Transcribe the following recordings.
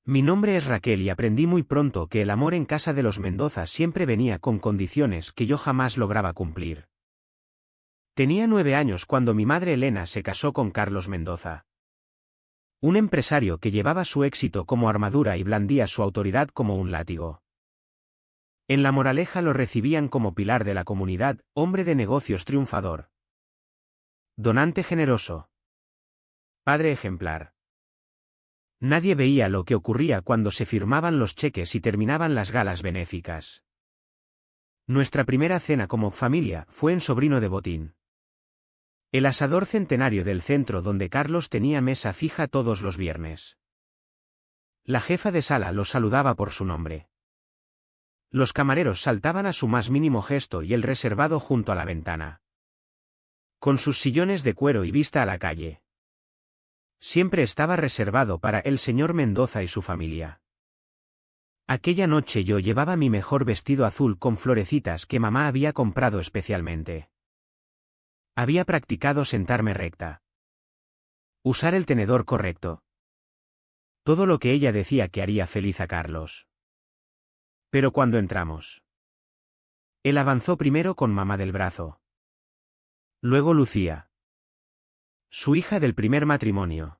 Mi nombre es Raquel y aprendí muy pronto que el amor en casa de los Mendoza siempre venía con condiciones que yo jamás lograba cumplir. Tenía 9 años cuando mi madre Elena se casó con Carlos Mendoza. Un empresario que llevaba su éxito como armadura y blandía su autoridad como un látigo. En La Moraleja lo recibían como pilar de la comunidad, hombre de negocios triunfador. Donante generoso. Padre ejemplar. Nadie veía lo que ocurría cuando se firmaban los cheques y terminaban las galas benéficas. Nuestra primera cena como familia fue en Sobrino de Botín. El asador centenario del centro donde Carlos tenía mesa fija todos los viernes. La jefa de sala los saludaba por su nombre. Los camareros saltaban a su más mínimo gesto y el reservado junto a la ventana. Con sus sillones de cuero y vista a la calle. Siempre estaba reservado para el señor Mendoza y su familia. Aquella noche yo llevaba mi mejor vestido azul con florecitas que mamá había comprado especialmente. Había practicado sentarme recta. Usar el tenedor correcto. Todo lo que ella decía que haría feliz a Carlos. Pero cuando entramos. Él avanzó primero con mamá del brazo. Luego Lucía. Su hija del primer matrimonio.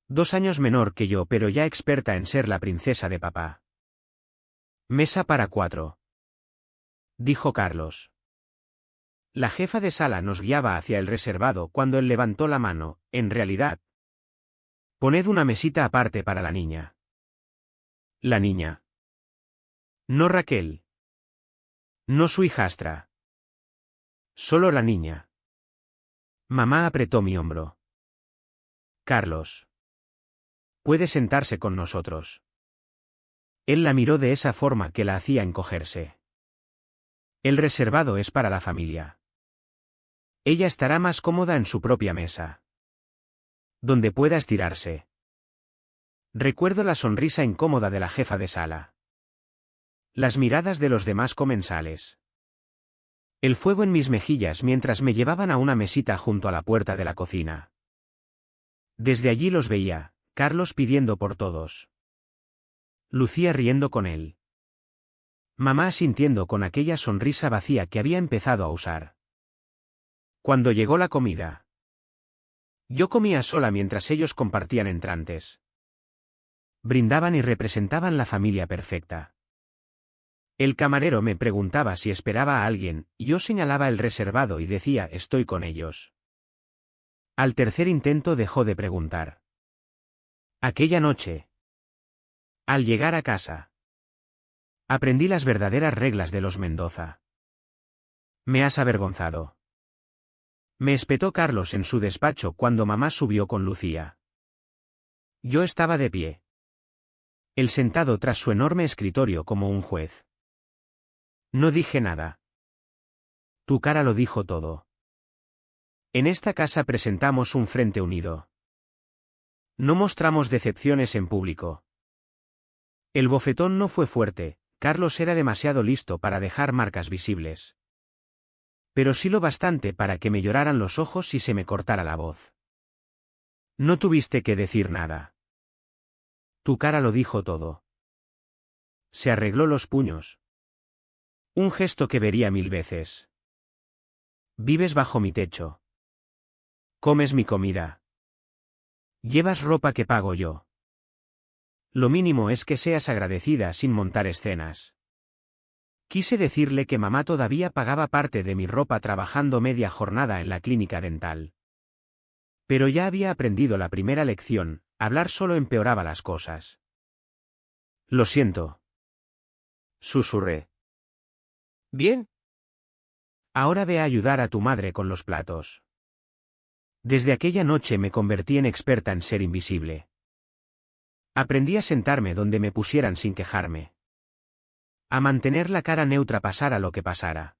2 años menor que yo pero ya experta en ser la princesa de papá. Mesa para 4. Dijo Carlos. La jefa de sala nos guiaba hacia el reservado cuando él levantó la mano, en realidad. Poned una mesita aparte para la niña. La niña. No Raquel. No su hijastra. Solo la niña. Mamá apretó mi hombro. Carlos. Puede sentarse con nosotros. Él la miró de esa forma que la hacía encogerse. El reservado es para la familia. Ella estará más cómoda en su propia mesa. Donde pueda estirarse. Recuerdo la sonrisa incómoda de la jefa de sala. Las miradas de los demás comensales. El fuego en mis mejillas mientras me llevaban a una mesita junto a la puerta de la cocina. Desde allí los veía, Carlos pidiendo por todos. Lucía riendo con él. Mamá asintiendo con aquella sonrisa vacía que había empezado a usar. Cuando llegó la comida. Yo comía sola mientras ellos compartían entrantes. Brindaban y representaban la familia perfecta. El camarero me preguntaba si esperaba a alguien, y yo señalaba el reservado y decía estoy con ellos. Al tercer intento dejó de preguntar. Aquella noche. Al llegar a casa. Aprendí las verdaderas reglas de los Mendoza. Me has avergonzado. Me espetó Carlos en su despacho cuando mamá subió con Lucía. Yo estaba de pie. Él sentado tras su enorme escritorio como un juez. No dije nada. Tu cara lo dijo todo. En esta casa presentamos un frente unido. No mostramos decepciones en público. El bofetón no fue fuerte, Carlos era demasiado listo para dejar marcas visibles. Pero sí lo bastante para que me lloraran los ojos y se me cortara la voz. No tuviste que decir nada. Tu cara lo dijo todo. Se arregló los puños. Un gesto que vería 1000 veces. Vives bajo mi techo. Comes mi comida. Llevas ropa que pago yo. Lo mínimo es que seas agradecida sin montar escenas. Quise decirle que mamá todavía pagaba parte de mi ropa trabajando media jornada en la clínica dental. Pero ya había aprendido la primera lección, hablar solo empeoraba las cosas. Lo siento. Susurré. Bien. Ahora ve a ayudar a tu madre con los platos. Desde aquella noche me convertí en experta en ser invisible. Aprendí a sentarme donde me pusieran sin quejarme. A mantener la cara neutra pasara lo que pasara.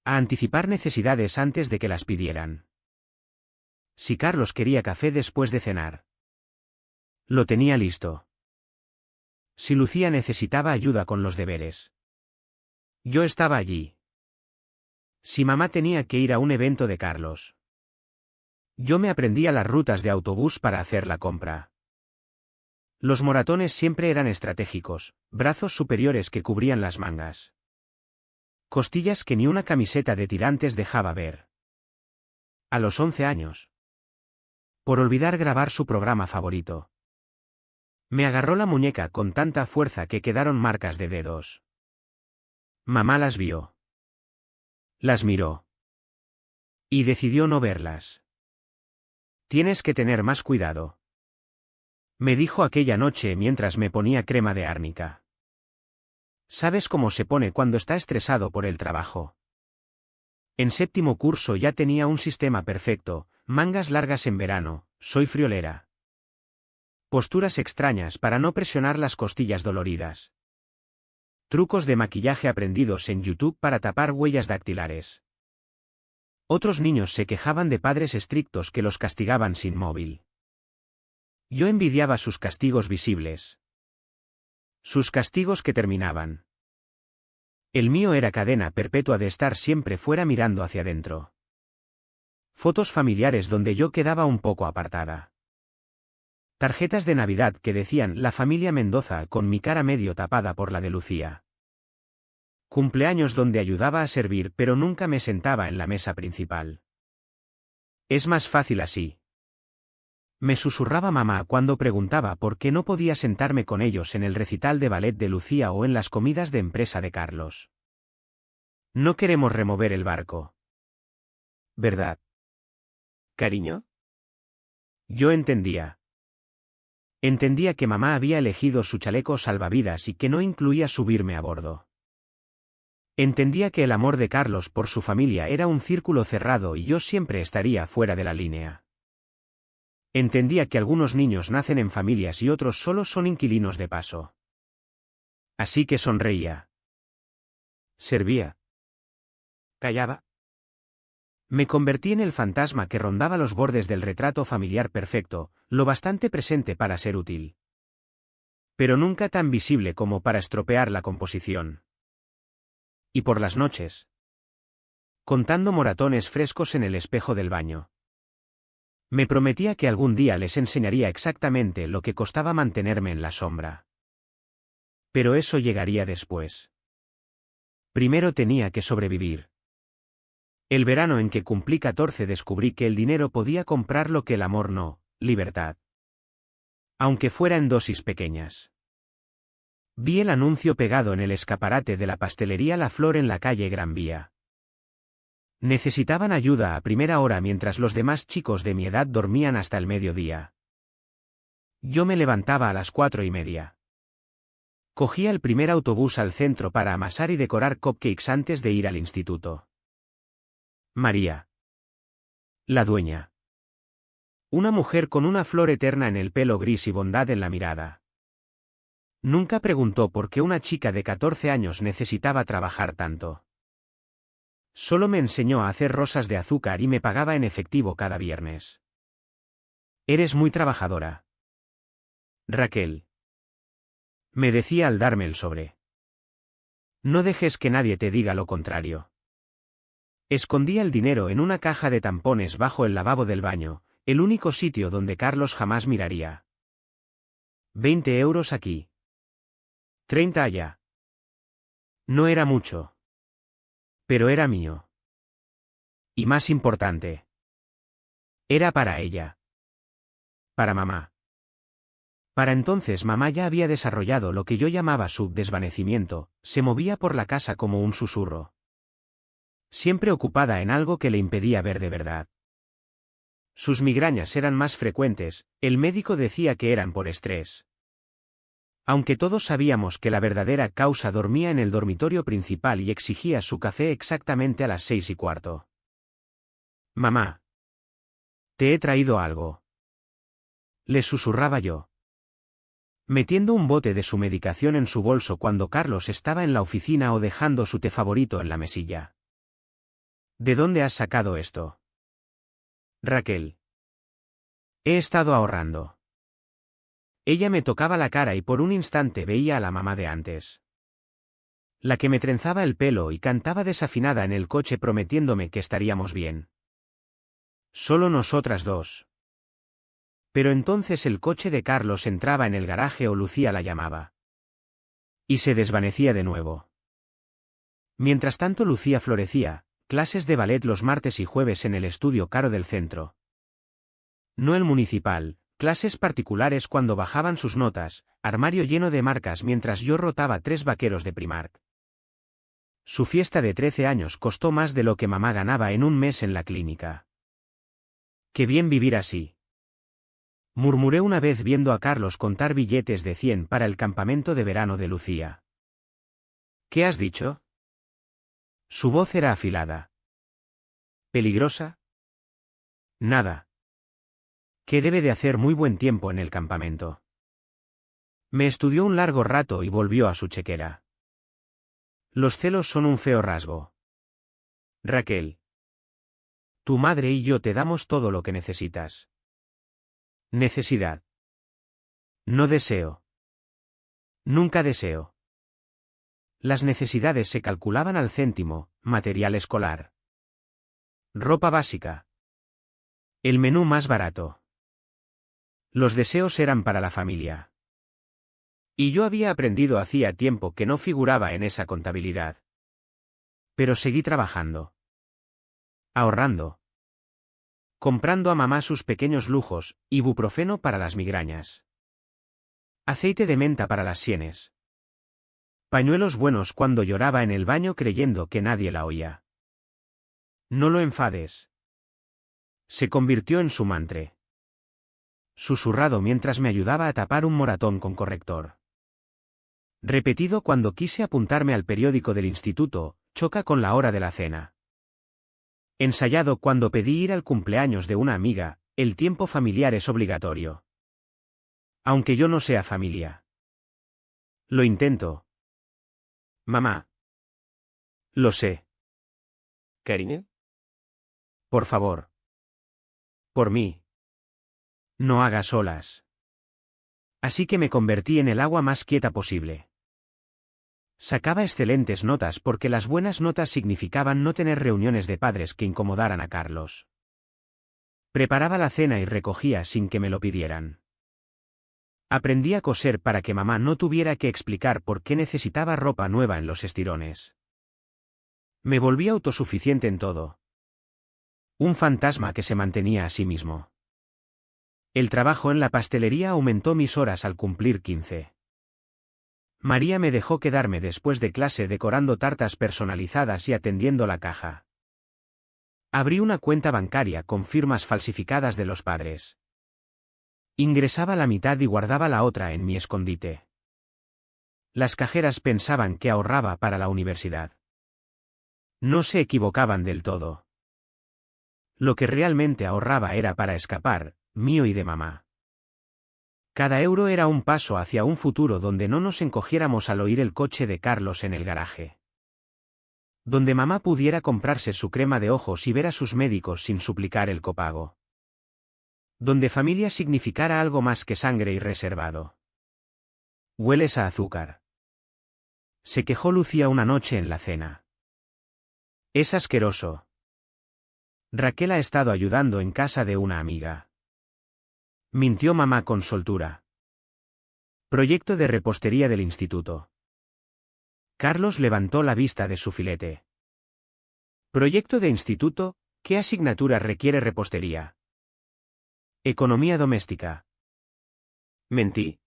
A anticipar necesidades antes de que las pidieran. Si Carlos quería café después de cenar. Lo tenía listo. Si Lucía necesitaba ayuda con los deberes. Yo estaba allí. Si mamá tenía que ir a un evento de Carlos. Yo me aprendía las rutas de autobús para hacer la compra. Los moratones siempre eran estratégicos, brazos superiores que cubrían las mangas. Costillas que ni una camiseta de tirantes dejaba ver. A los 11 años. Por olvidar grabar su programa favorito. Me agarró la muñeca con tanta fuerza que quedaron marcas de dedos. Mamá las vio. Las miró. Y decidió no verlas. Tienes que tener más cuidado. Me dijo aquella noche mientras me ponía crema de árnica. ¿Sabes cómo se pone cuando está estresado por el trabajo? En séptimo curso ya tenía un sistema perfecto, mangas largas en verano, soy friolera. Posturas extrañas para no presionar las costillas doloridas. Trucos de maquillaje aprendidos en YouTube para tapar huellas dactilares. Otros niños se quejaban de padres estrictos que los castigaban sin móvil. Yo envidiaba sus castigos visibles. Sus castigos que terminaban. El mío era cadena perpetua de estar siempre fuera mirando hacia adentro. Fotos familiares donde yo quedaba un poco apartada. Tarjetas de Navidad que decían la familia Mendoza con mi cara medio tapada por la de Lucía. Cumpleaños donde ayudaba a servir pero nunca me sentaba en la mesa principal. Es más fácil así. Me susurraba mamá cuando preguntaba por qué no podía sentarme con ellos en el recital de ballet de Lucía o en las comidas de empresa de Carlos. No queremos remover el barco. ¿Verdad? ¿Cariño? Yo entendía. Entendía que mamá había elegido su chaleco salvavidas y que no incluía subirme a bordo. Entendía que el amor de Carlos por su familia era un círculo cerrado y yo siempre estaría fuera de la línea. Entendía que algunos niños nacen en familias y otros solo son inquilinos de paso. Así que sonreía. Servía. Callaba. Me convertí en el fantasma que rondaba los bordes del retrato familiar perfecto, lo bastante presente para ser útil. Pero nunca tan visible como para estropear la composición. Y por las noches. Contando moratones frescos en el espejo del baño. Me prometía que algún día les enseñaría exactamente lo que costaba mantenerme en la sombra. Pero eso llegaría después. Primero tenía que sobrevivir. El verano en que cumplí 14 descubrí que el dinero podía comprar lo que el amor no, libertad. Aunque fuera en dosis pequeñas. Vi el anuncio pegado en el escaparate de la pastelería La Flor en la calle Gran Vía. Necesitaban ayuda a primera hora mientras los demás chicos de mi edad dormían hasta el mediodía. Yo me levantaba a las 4:30. Cogía el primer autobús al centro para amasar y decorar cupcakes antes de ir al instituto. María. La dueña. Una mujer con una flor eterna en el pelo gris y bondad en la mirada. Nunca preguntó por qué una chica de 14 años necesitaba trabajar tanto. Solo me enseñó a hacer rosas de azúcar y me pagaba en efectivo cada viernes. Eres muy trabajadora. Raquel. Me decía al darme el sobre. No dejes que nadie te diga lo contrario. Escondía el dinero en una caja de tampones bajo el lavabo del baño, el único sitio donde Carlos jamás miraría. 20 euros aquí. 30 allá. No era mucho. Pero era mío. Y más importante. Era para ella. Para mamá. Para entonces mamá ya había desarrollado lo que yo llamaba su desvanecimiento, se movía por la casa como un susurro. Siempre ocupada en algo que le impedía ver de verdad. Sus migrañas eran más frecuentes, el médico decía que eran por estrés. Aunque todos sabíamos que la verdadera causa dormía en el dormitorio principal y exigía su café exactamente a las 6:15. Mamá. Te he traído algo. Le susurraba yo. Metiendo un bote de su medicación en su bolso cuando Carlos estaba en la oficina o dejando su té favorito en la mesilla. ¿De dónde has sacado esto? Raquel. He estado ahorrando. Ella me tocaba la cara y por un instante veía a la mamá de antes. La que me trenzaba el pelo y cantaba desafinada en el coche prometiéndome que estaríamos bien. Solo nosotras dos. Pero entonces el coche de Carlos entraba en el garaje o Lucía la llamaba. Y se desvanecía de nuevo. Mientras tanto Lucía florecía, clases de ballet los martes y jueves en el estudio caro del centro. No el municipal, clases particulares cuando bajaban sus notas, armario lleno de marcas mientras yo rotaba 3 vaqueros de Primark. Su fiesta de 13 años costó más de lo que mamá ganaba en un mes en la clínica. ¡Qué bien vivir así!, murmuré una vez viendo a Carlos contar billetes de 100 para el campamento de verano de Lucía. ¿Qué has dicho? Su voz era afilada. ¿Peligrosa? Nada. Que debe de hacer muy buen tiempo en el campamento. Me estudió un largo rato y volvió a su chequera. Los celos son un feo rasgo. Raquel. Tu madre y yo te damos todo lo que necesitas. Necesidad. No deseo. Nunca deseo. Las necesidades se calculaban al céntimo, material escolar. Ropa básica. El menú más barato. Los deseos eran para la familia. Y yo había aprendido hacía tiempo que no figuraba en esa contabilidad. Pero seguí trabajando. Ahorrando. Comprando a mamá sus pequeños lujos, ibuprofeno para las migrañas. Aceite de menta para las sienes. Pañuelos buenos cuando lloraba en el baño creyendo que nadie la oía. No lo enfades. Se convirtió en su mantra. Susurrado mientras me ayudaba a tapar un moratón con corrector. Repetido cuando quise apuntarme al periódico del instituto, choca con la hora de la cena. Ensayado cuando pedí ir al cumpleaños de una amiga, el tiempo familiar es obligatorio. Aunque yo no sea familia. Lo intento. Mamá. Lo sé. Karine. Por favor. Por mí. No hagas olas. Así que me convertí en el agua más quieta posible. Sacaba excelentes notas porque las buenas notas significaban no tener reuniones de padres que incomodaran a Carlos. Preparaba la cena y recogía sin que me lo pidieran. Aprendí a coser para que mamá no tuviera que explicar por qué necesitaba ropa nueva en los estirones. Me volví autosuficiente en todo. Un fantasma que se mantenía a sí mismo. El trabajo en la pastelería aumentó mis horas al cumplir 15. María me dejó quedarme después de clase decorando tartas personalizadas y atendiendo la caja. Abrí una cuenta bancaria con firmas falsificadas de los padres. Ingresaba la mitad y guardaba la otra en mi escondite. Las cajeras pensaban que ahorraba para la universidad. No se equivocaban del todo. Lo que realmente ahorraba era para escapar, mío y de mamá. Cada euro era un paso hacia un futuro donde no nos encogiéramos al oír el coche de Carlos en el garaje. Donde mamá pudiera comprarse su crema de ojos y ver a sus médicos sin suplicar el copago. Donde familia significara algo más que sangre y reservado. Hueles a azúcar. Se quejó Lucía una noche en la cena. Es asqueroso. Raquel ha estado ayudando en casa de una amiga. Mintió mamá con soltura. Proyecto de repostería del instituto. Carlos levantó la vista de su filete. Proyecto de instituto, ¿qué asignatura requiere repostería? Economía doméstica. Mentí.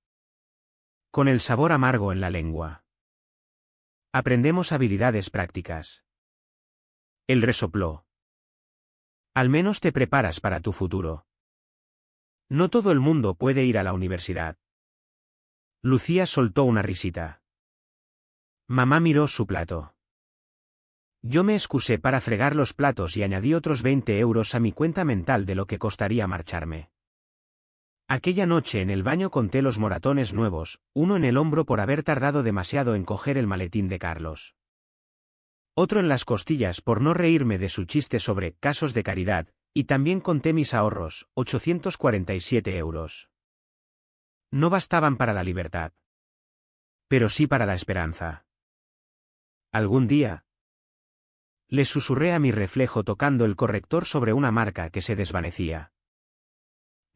Con el sabor amargo en la lengua. Aprendemos habilidades prácticas. Él resopló. Al menos te preparas para tu futuro. No todo el mundo puede ir a la universidad. Lucía soltó una risita. Mamá miró su plato. Yo me excusé para fregar los platos y añadí otros 20 euros a mi cuenta mental de lo que costaría marcharme. Aquella noche en el baño conté los moratones nuevos, uno en el hombro por haber tardado demasiado en coger el maletín de Carlos. Otro en las costillas por no reírme de su chiste sobre casos de caridad, y también conté mis ahorros, 847 euros. No bastaban para la libertad. Pero sí para la esperanza. Algún día. Le susurré a mi reflejo tocando el corrector sobre una marca que se desvanecía.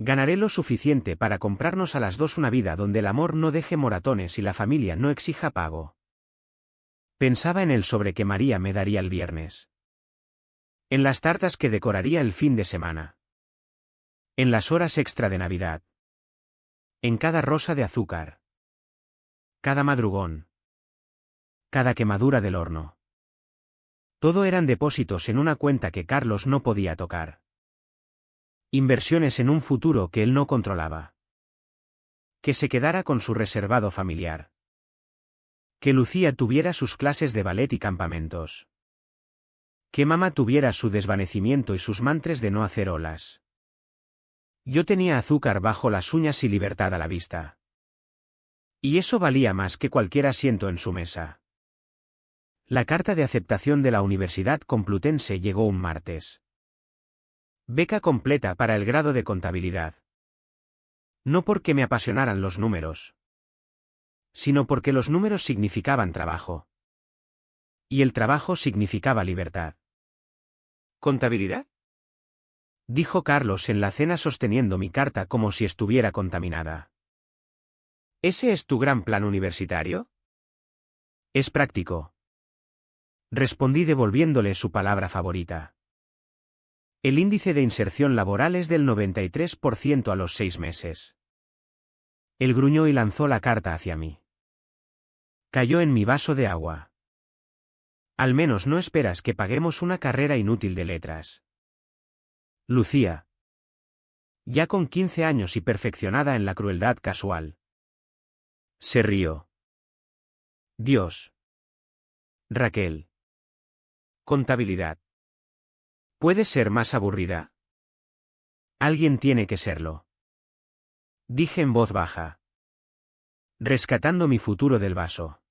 Ganaré lo suficiente para comprarnos a las dos una vida donde el amor no deje moratones y la familia no exija pago. Pensaba en el sobre que María me daría el viernes. En las tartas que decoraría el fin de semana. En las horas extra de Navidad. En cada rosa de azúcar. Cada madrugón. Cada quemadura del horno. Todo eran depósitos en una cuenta que Carlos no podía tocar. Inversiones en un futuro que él no controlaba. Que se quedara con su reservado familiar. Que Lucía tuviera sus clases de ballet y campamentos. Que mamá tuviera su desvanecimiento y sus mantres de no hacer olas. Yo tenía azúcar bajo las uñas y libertad a la vista. Y eso valía más que cualquier asiento en su mesa. La carta de aceptación de la Universidad Complutense llegó un martes. Beca completa para el grado de contabilidad. No porque me apasionaran los números, sino porque los números significaban trabajo. Y el trabajo significaba libertad. ¿Contabilidad? Dijo Carlos en la cena sosteniendo mi carta como si estuviera contaminada. ¿Ese es tu gran plan universitario? Es práctico. Respondí devolviéndole su palabra favorita. El índice de inserción laboral es del 93% a los 6 meses. Él gruñó y lanzó la carta hacia mí. Cayó en mi vaso de agua. Al menos no esperas que paguemos una carrera inútil de letras. Lucía. Ya con 15 años y perfeccionada en la crueldad casual. Se rió. Dios. Raquel. Contabilidad. ¿Puede ser más aburrida? Alguien tiene que serlo. Dije en voz baja. Rescatando mi futuro del vaso.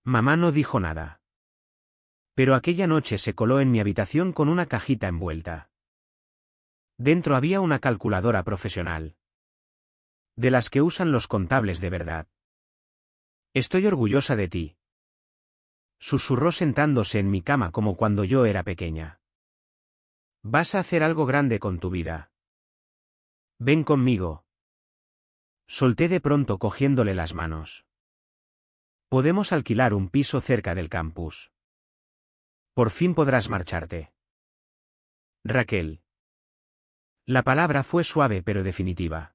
Mamá no dijo nada. Pero aquella noche se coló en mi habitación con una cajita envuelta. Dentro había una calculadora profesional. De las que usan los contables de verdad. Estoy orgullosa de ti. Susurró sentándose en mi cama como cuando yo era pequeña. Vas a hacer algo grande con tu vida. Ven conmigo. Solté de pronto cogiéndole las manos. Podemos alquilar un piso cerca del campus. Por fin podrás marcharte. Raquel. La palabra fue suave pero definitiva.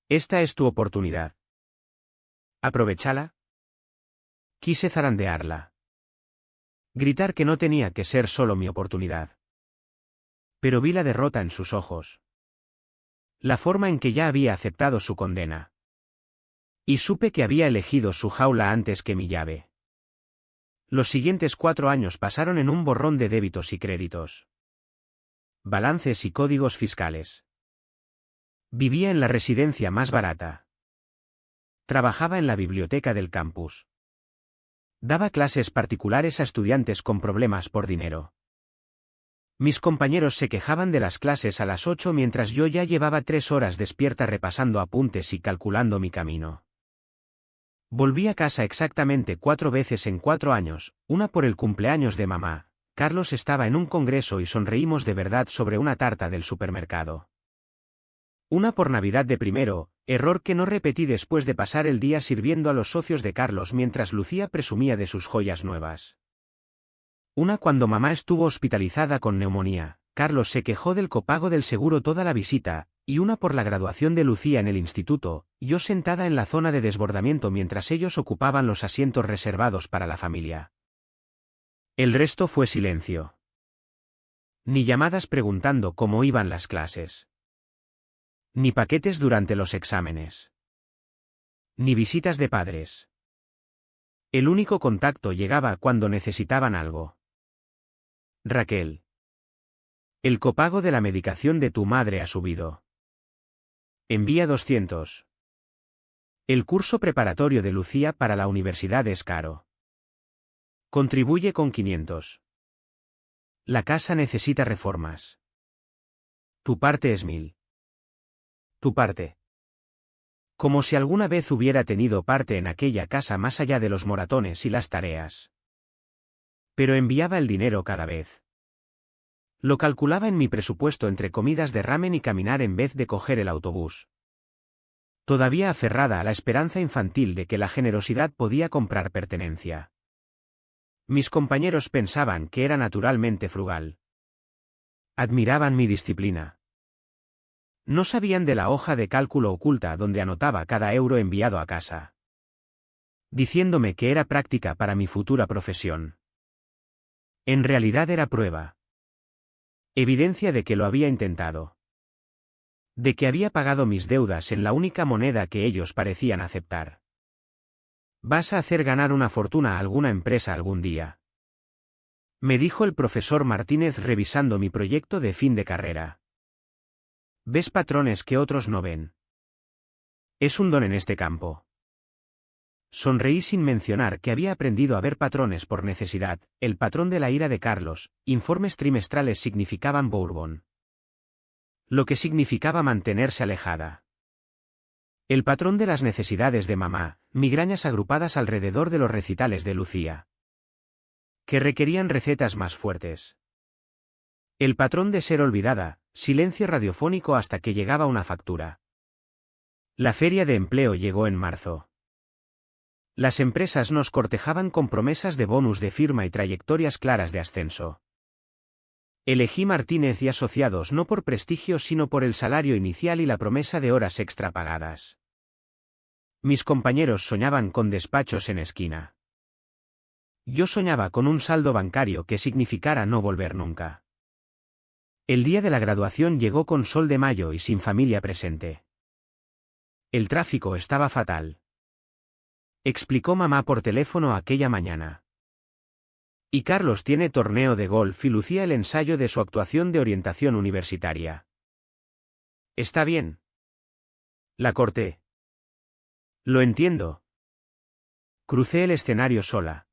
Esta es tu oportunidad. Aprovechala. Quise zarandearla. Gritar que no tenía que ser solo mi oportunidad. Pero vi la derrota en sus ojos. La forma en que ya había aceptado su condena. Y supe que había elegido su jaula antes que mi llave. Los siguientes 4 años pasaron en un borrón de débitos y créditos. Balances y códigos fiscales. Vivía en la residencia más barata. Trabajaba en la biblioteca del campus. Daba clases particulares a estudiantes con problemas por dinero. Mis compañeros se quejaban de las clases a las 8 mientras yo ya llevaba 3 horas despierta repasando apuntes y calculando mi camino. Volví a casa exactamente 4 veces en 4 años, una por el cumpleaños de mamá. Carlos estaba en un congreso y sonreímos de verdad sobre una tarta del supermercado. Una por Navidad de primero, error que no repetí después de pasar el día sirviendo a los socios de Carlos mientras Lucía presumía de sus joyas nuevas. Una cuando mamá estuvo hospitalizada con neumonía, Carlos se quejó del copago del seguro toda la visita, y una por la graduación de Lucía en el instituto, yo sentada en la zona de desbordamiento mientras ellos ocupaban los asientos reservados para la familia. El resto fue silencio. Ni llamadas preguntando cómo iban las clases. Ni paquetes durante los exámenes. Ni visitas de padres. El único contacto llegaba cuando necesitaban algo. Raquel. El copago de la medicación de tu madre ha subido. Envía 200. El curso preparatorio de Lucía para la universidad es caro. Contribuye con 500. La casa necesita reformas. Tu parte es 1000. Tu parte. Como si alguna vez hubiera tenido parte en aquella casa más allá de los moratones y las tareas. Pero enviaba el dinero cada vez. Lo calculaba en mi presupuesto entre comidas de ramen y caminar en vez de coger el autobús. Todavía aferrada a la esperanza infantil de que la generosidad podía comprar pertenencia. Mis compañeros pensaban que era naturalmente frugal. Admiraban mi disciplina. No sabían de la hoja de cálculo oculta donde anotaba cada euro enviado a casa, diciéndome que era práctica para mi futura profesión. En realidad era prueba. Evidencia de que lo había intentado. De que había pagado mis deudas en la única moneda que ellos parecían aceptar. «Vas a hacer ganar una fortuna a alguna empresa algún día», me dijo el profesor Martínez revisando mi proyecto de fin de carrera. «Ves patrones que otros no ven. Es un don en este campo». Sonreí sin mencionar que había aprendido a ver patrones por necesidad. El patrón de la ira de Carlos, informes trimestrales significaban Bourbon. Lo que significaba mantenerse alejada. El patrón de las necesidades de mamá, migrañas agrupadas alrededor de los recitales de Lucía, que requerían recetas más fuertes. El patrón de ser olvidada, silencio radiofónico hasta que llegaba una factura. La feria de empleo llegó en marzo. Las empresas nos cortejaban con promesas de bonus de firma y trayectorias claras de ascenso. Elegí Martínez y Asociados no por prestigio sino por el salario inicial y la promesa de horas extra pagadas. Mis compañeros soñaban con despachos en esquina. Yo soñaba con un saldo bancario que significara no volver nunca. El día de la graduación llegó con sol de mayo y sin familia presente. El tráfico estaba fatal, explicó mamá por teléfono aquella mañana. Y Carlos tiene torneo de golf y lucía el ensayo de su actuación de orientación universitaria. Está bien. La corté. Lo entiendo. Crucé el escenario sola.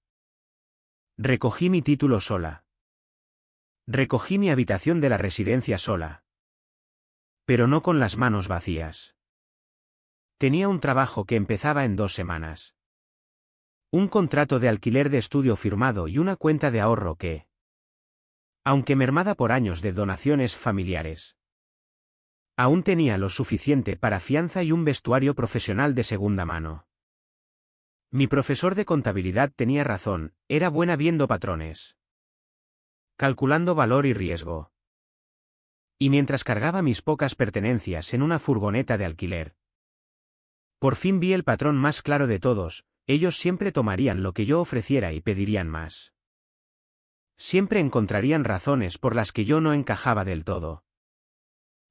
Recogí mi título sola. Recogí mi habitación de la residencia sola. Pero no con las manos vacías. Tenía un trabajo que empezaba en 2 semanas. Un contrato de alquiler de estudio firmado y una cuenta de ahorro que, aunque mermada por años de donaciones familiares, aún tenía lo suficiente para fianza y un vestuario profesional de segunda mano. Mi profesor de contabilidad tenía razón, era buena viendo patrones, calculando valor y riesgo. Y mientras cargaba mis pocas pertenencias en una furgoneta de alquiler, por fin vi el patrón más claro de todos. Ellos siempre tomarían lo que yo ofreciera y pedirían más. Siempre encontrarían razones por las que yo no encajaba del todo.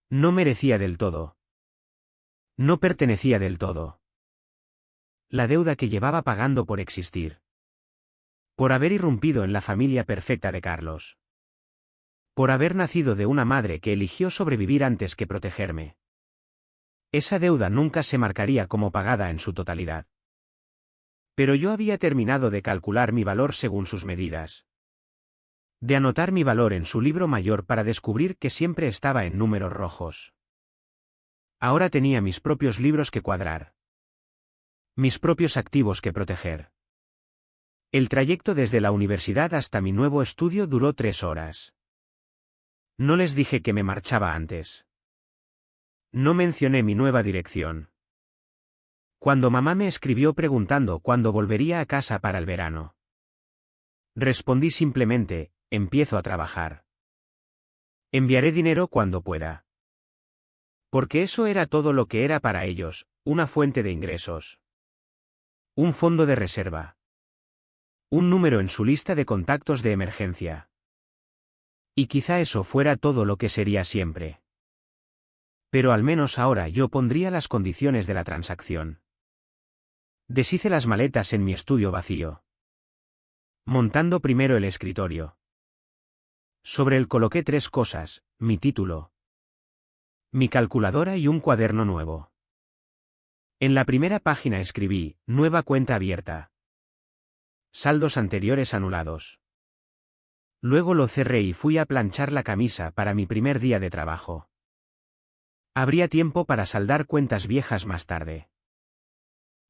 No merecía del todo. No pertenecía del todo. La deuda que llevaba pagando por existir. Por haber irrumpido en la familia perfecta de Carlos. Por haber nacido de una madre que eligió sobrevivir antes que protegerme. Esa deuda nunca se marcaría como pagada en su totalidad. Pero yo había terminado de calcular mi valor según sus medidas. De anotar mi valor en su libro mayor para descubrir que siempre estaba en números rojos. Ahora tenía mis propios libros que cuadrar. Mis propios activos que proteger. El trayecto desde la universidad hasta mi nuevo estudio duró 3 horas. No les dije que me marchaba antes. No mencioné mi nueva dirección. Cuando mamá me escribió preguntando cuándo volvería a casa para el verano, respondí simplemente, empiezo a trabajar. Enviaré dinero cuando pueda. Porque eso era todo lo que era para ellos, una fuente de ingresos. Un fondo de reserva. Un número en su lista de contactos de emergencia. Y quizá eso fuera todo lo que sería siempre. Pero al menos ahora yo pondría las condiciones de la transacción. Deshice las maletas en mi estudio vacío. Montando primero el escritorio. Sobre él coloqué 3 cosas, mi título, mi calculadora y un cuaderno nuevo. En la primera página escribí, nueva cuenta abierta. Saldos anteriores anulados. Luego lo cerré y fui a planchar la camisa para mi primer día de trabajo. Habría tiempo para saldar cuentas viejas más tarde.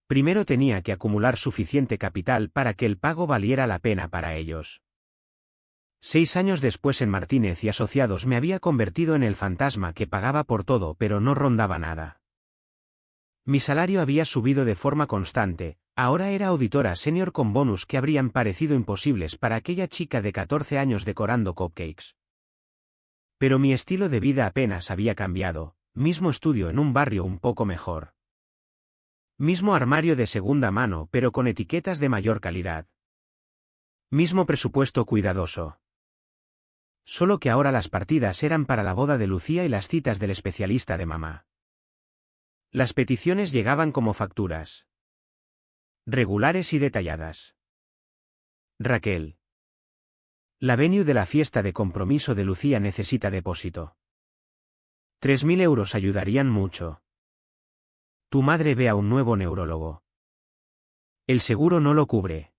Primero tenía que acumular suficiente capital para que el pago valiera la pena para ellos. 6 años después en Martínez y Asociados me había convertido en el fantasma que pagaba por todo pero no rondaba nada. Mi salario había subido de forma constante, ahora era auditora senior con bonus que habrían parecido imposibles para aquella chica de 14 años decorando cupcakes. Pero mi estilo de vida apenas había cambiado, mismo estudio en un barrio un poco mejor. Mismo armario de segunda mano pero con etiquetas de mayor calidad. Mismo presupuesto cuidadoso. Solo que ahora las partidas eran para la boda de Lucía y las citas del especialista de mamá. Las peticiones llegaban como facturas. Regulares y detalladas. Raquel. La venue de la fiesta de compromiso de Lucía necesita depósito. 3.000 euros ayudarían mucho. Tu madre ve a un nuevo neurólogo. El seguro no lo cubre.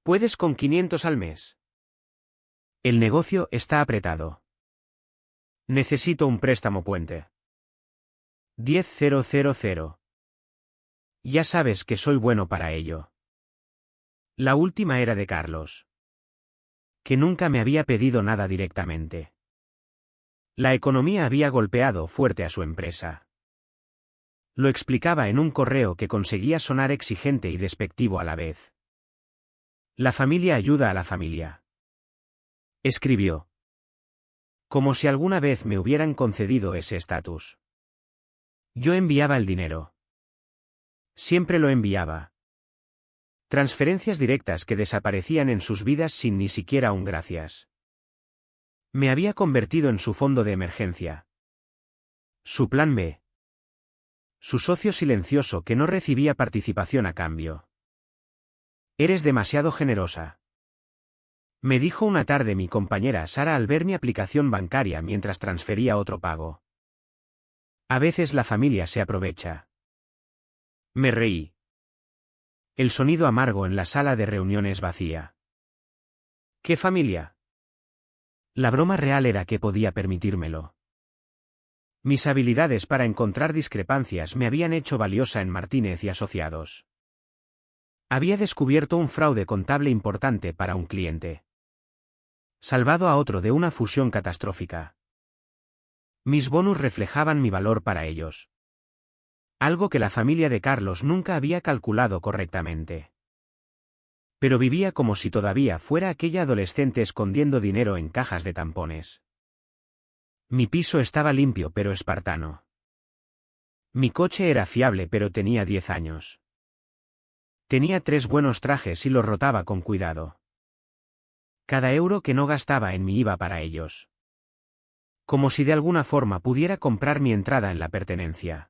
¿Puedes con 500 al mes? El negocio está apretado. Necesito un préstamo puente. 10.000. Ya sabes que soy bueno para ello. La última era de Carlos, que nunca me había pedido nada directamente. La economía había golpeado fuerte a su empresa. Lo explicaba en un correo que conseguía sonar exigente y despectivo a la vez. La familia ayuda a la familia. Escribió. Como si alguna vez me hubieran concedido ese estatus. Yo enviaba el dinero. Siempre lo enviaba. Transferencias directas que desaparecían en sus vidas sin ni siquiera un gracias. Me había convertido en su fondo de emergencia. Su plan B. Su socio silencioso que no recibía participación a cambio. Eres demasiado generosa. Me dijo una tarde mi compañera Sara al ver mi aplicación bancaria mientras transfería otro pago. A veces la familia se aprovecha. Me reí. El sonido amargo en la sala de reuniones vacía. ¿Qué familia? La broma real era que podía permitírmelo. Mis habilidades para encontrar discrepancias me habían hecho valiosa en Martínez y Asociados. Había descubierto un fraude contable importante para un cliente. Salvado a otro de una fusión catastrófica. Mis bonus reflejaban mi valor para ellos. Algo que la familia de Carlos nunca había calculado correctamente. Pero vivía como si todavía fuera aquella adolescente escondiendo dinero en cajas de tampones. Mi piso estaba limpio pero espartano. Mi coche era fiable pero tenía 10 años. Tenía 3 buenos trajes y los rotaba con cuidado. Cada euro que no gastaba en mí iba para ellos. Como si de alguna forma pudiera comprar mi entrada en la pertenencia.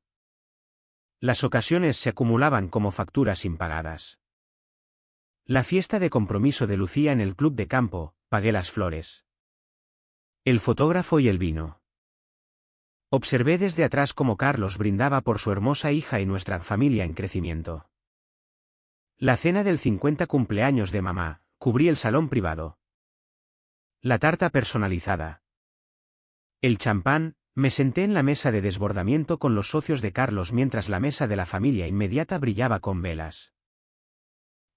Las ocasiones se acumulaban como facturas impagadas. La fiesta de compromiso de Lucía en el club de campo, pagué las flores. El fotógrafo y el vino. Observé desde atrás cómo Carlos brindaba por su hermosa hija y nuestra familia en crecimiento. La cena del 50 cumpleaños de mamá, cubrí el salón privado. La tarta personalizada. El champán, me senté en la mesa de desbordamiento con los socios de Carlos mientras la mesa de la familia inmediata brillaba con velas.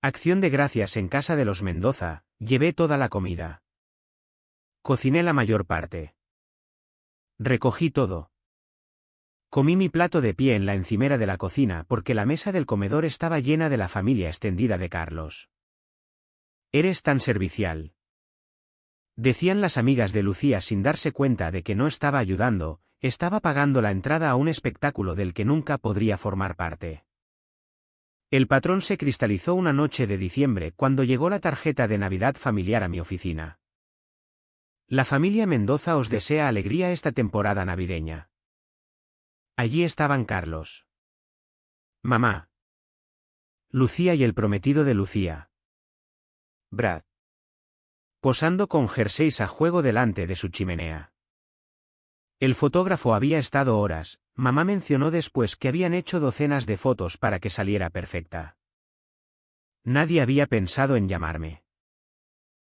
Acción de gracias en casa de los Mendoza, llevé toda la comida. Cociné la mayor parte. Recogí todo. Comí mi plato de pie en la encimera de la cocina porque la mesa del comedor estaba llena de la familia extendida de Carlos. Eres tan servicial. Decían las amigas de Lucía sin darse cuenta de que no estaba ayudando, estaba pagando la entrada a un espectáculo del que nunca podría formar parte. El patrón se cristalizó una noche de diciembre cuando llegó la tarjeta de Navidad familiar a mi oficina. La familia Mendoza os desea alegría esta temporada navideña. Allí estaban Carlos, mamá, Lucía y el prometido de Lucía, Brad, posando con jerseys a juego delante de su chimenea. El fotógrafo había estado horas, mamá mencionó después que habían hecho docenas de fotos para que saliera perfecta. Nadie había pensado en llamarme.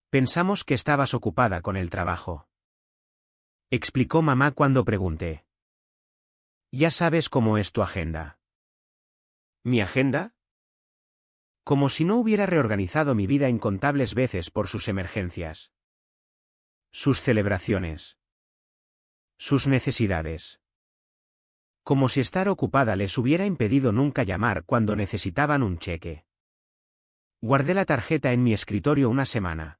Pensamos que estabas ocupada con el trabajo. Explicó mamá cuando pregunté. Ya sabes cómo es tu agenda. ¿Mi agenda? Como si no hubiera reorganizado mi vida incontables veces por sus emergencias. sus celebraciones, sus necesidades. Como si estar ocupada les hubiera impedido nunca llamar cuando necesitaban un cheque. Guardé la tarjeta en mi escritorio una semana,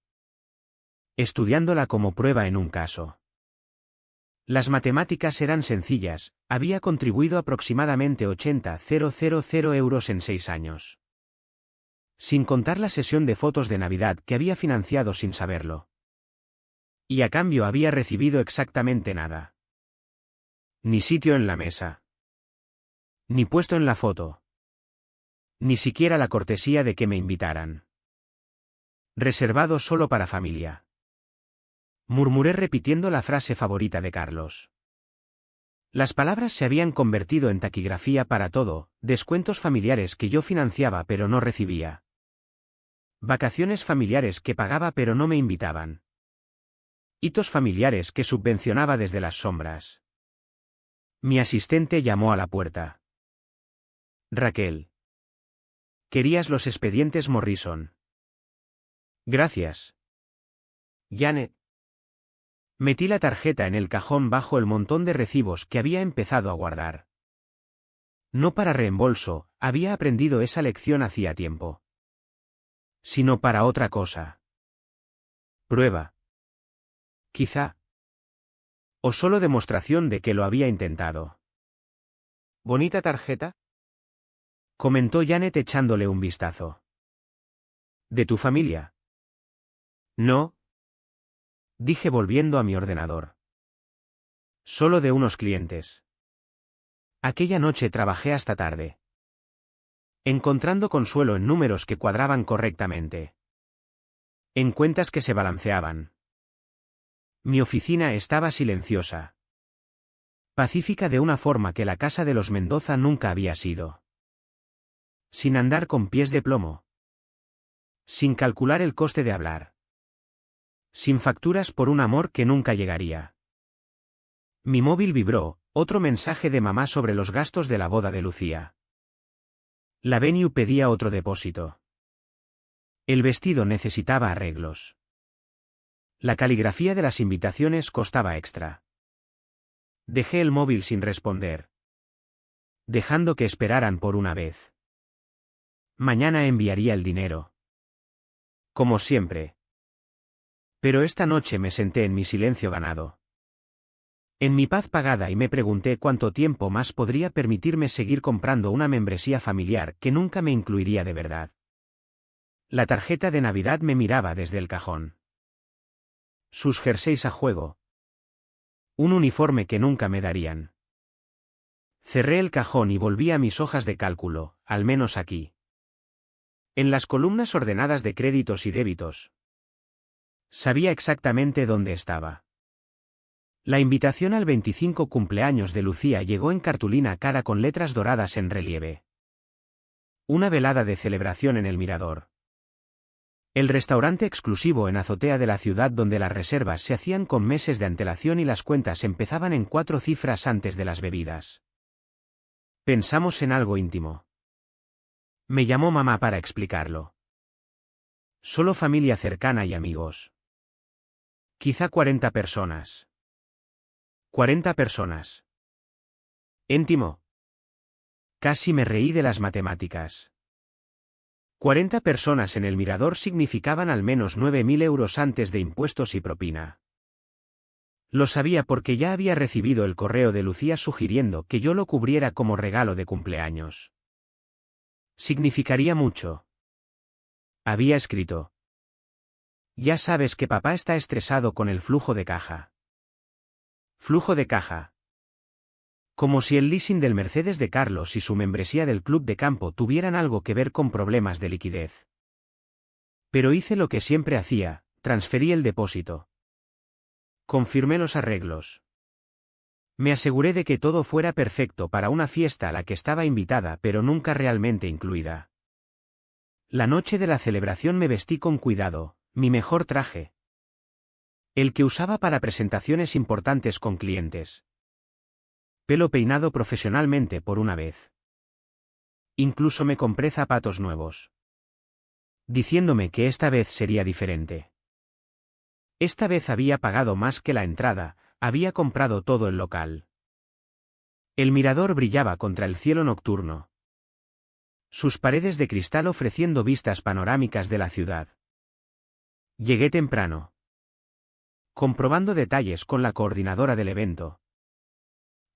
estudiándola como prueba en un caso. Las matemáticas eran sencillas, había contribuido aproximadamente 80.000 euros en 6 años. Sin contar la sesión de fotos de Navidad que había financiado sin saberlo. Y a cambio había recibido exactamente nada. Ni sitio en la mesa. Ni puesto en la foto. Ni siquiera la cortesía de que me invitaran. Reservado solo para familia. Murmuré repitiendo la frase favorita de Carlos. Las palabras se habían convertido en taquigrafía para todo, descuentos familiares que yo financiaba pero no recibía. Vacaciones familiares que pagaba pero no me invitaban. Hitos familiares que subvencionaba desde las sombras. Mi asistente llamó a la puerta. Raquel. ¿Querías los expedientes Morrison? Gracias. Janet. Metí la tarjeta en el cajón bajo el montón de recibos que había empezado a guardar. No para reembolso, había aprendido esa lección hacía tiempo. Sino para otra cosa. Prueba. Quizá. O solo demostración de que lo había intentado. ¿Bonita tarjeta?, comentó Janet echándole un vistazo. ¿De tu familia? No. Dije volviendo a mi ordenador. Solo de unos clientes. Aquella noche trabajé hasta tarde. Encontrando consuelo en números que cuadraban correctamente. En cuentas que se balanceaban. Mi oficina estaba silenciosa. Pacífica de una forma que la casa de los Mendoza nunca había sido. Sin andar con pies de plomo. Sin calcular el coste de hablar. Sin facturas por un amor que nunca llegaría. Mi móvil vibró, otro mensaje de mamá sobre los gastos de la boda de Lucía. La venue pedía otro depósito. El vestido necesitaba arreglos. La caligrafía de las invitaciones costaba extra. Dejé el móvil sin responder. Dejando que esperaran por una vez. Mañana enviaría el dinero. Como siempre. Pero esta noche me senté en mi silencio ganado. En mi paz pagada y me pregunté cuánto tiempo más podría permitirme seguir comprando una membresía familiar que nunca me incluiría de verdad. La tarjeta de Navidad me miraba desde el cajón. Sus jerseys a juego. Un uniforme que nunca me darían. Cerré el cajón y volví a mis hojas de cálculo, al menos aquí. En las columnas ordenadas de créditos y débitos. Sabía exactamente dónde estaba. La invitación al 25 cumpleaños de Lucía llegó en cartulina cara con letras doradas en relieve. Una velada de celebración en el Mirador. El restaurante exclusivo en azotea de la ciudad donde las reservas se hacían con meses de antelación y las cuentas empezaban en 4 cifras antes de las bebidas. Pensamos en algo íntimo. Me llamó mamá para explicarlo. Solo familia cercana y amigos. Quizá 40 personas. 40 personas. Íntimo. Casi me reí de las matemáticas. 40 personas en el Mirador significaban al menos 9.000 euros antes de impuestos y propina. Lo sabía porque ya había recibido el correo de Lucía sugiriendo que yo lo cubriera como regalo de cumpleaños. Significaría mucho. Había escrito. Ya sabes que papá está estresado con el flujo de caja. Flujo de caja. Como si el leasing del Mercedes de Carlos y su membresía del club de campo tuvieran algo que ver con problemas de liquidez. Pero hice lo que siempre hacía, transferí el depósito. Confirmé los arreglos. Me aseguré de que todo fuera perfecto para una fiesta a la que estaba invitada pero nunca realmente incluida. La noche de la celebración me vestí con cuidado, mi mejor traje. El que usaba para presentaciones importantes con clientes. Pelo peinado profesionalmente por una vez. Incluso me compré zapatos nuevos. Diciéndome que esta vez sería diferente. Esta vez había pagado más que la entrada, había comprado todo el local. El mirador brillaba contra el cielo nocturno. Sus paredes de cristal ofreciendo vistas panorámicas de la ciudad. Llegué temprano. Comprobando detalles con la coordinadora del evento.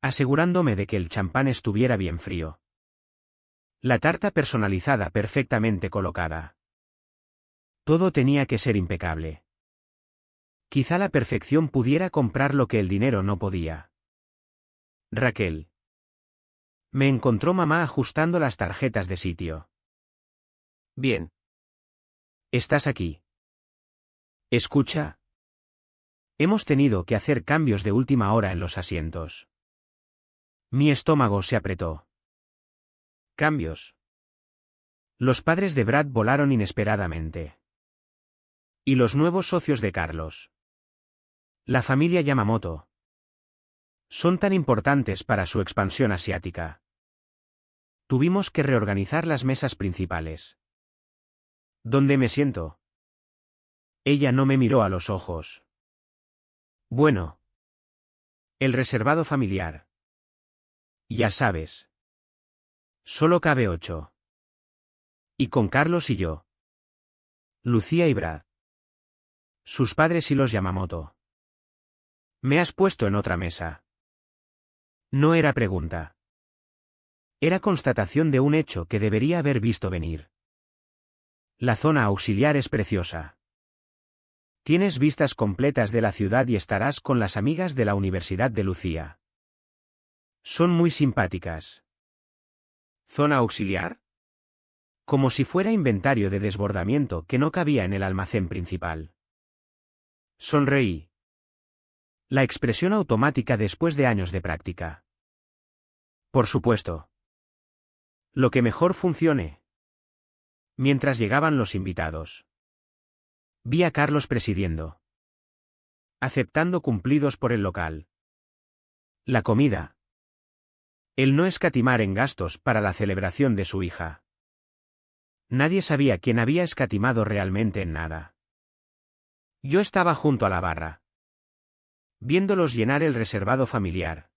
Asegurándome de que el champán estuviera bien frío. La tarta personalizada perfectamente colocada. Todo tenía que ser impecable. Quizá la perfección pudiera comprar lo que el dinero no podía. Raquel. Me encontró mamá ajustando las tarjetas de sitio. Bien. ¿Estás aquí? Escucha. Hemos tenido que hacer cambios de última hora en los asientos. Mi estómago se apretó. Cambios. Los padres de Brad volaron inesperadamente. Y los nuevos socios de Carlos. La familia Yamamoto. Son tan importantes para su expansión asiática. Tuvimos que reorganizar las mesas principales. ¿Dónde me siento? Ella no me miró a los ojos. Bueno. El reservado familiar. Ya sabes. Solo cabe 8. Y con Carlos y yo. Lucía y Brad. Sus padres y los Yamamoto. Me has puesto en otra mesa. No era pregunta. Era constatación de un hecho que debería haber visto venir. La zona auxiliar es preciosa. Tienes vistas completas de la ciudad y estarás con las amigas de la Universidad de Lucía. Son muy simpáticas. ¿Zona auxiliar? Como si fuera inventario de desbordamiento que no cabía en el almacén principal. Sonreí. La expresión automática después de años de práctica. Por supuesto. Lo que mejor funcione. Mientras llegaban los invitados. Vi a Carlos presidiendo. Aceptando cumplidos por el local. La comida. El no escatimar en gastos para la celebración de su hija. Nadie sabía quién había escatimado realmente en nada. Yo estaba junto a la barra. Viéndolos llenar el reservado familiar.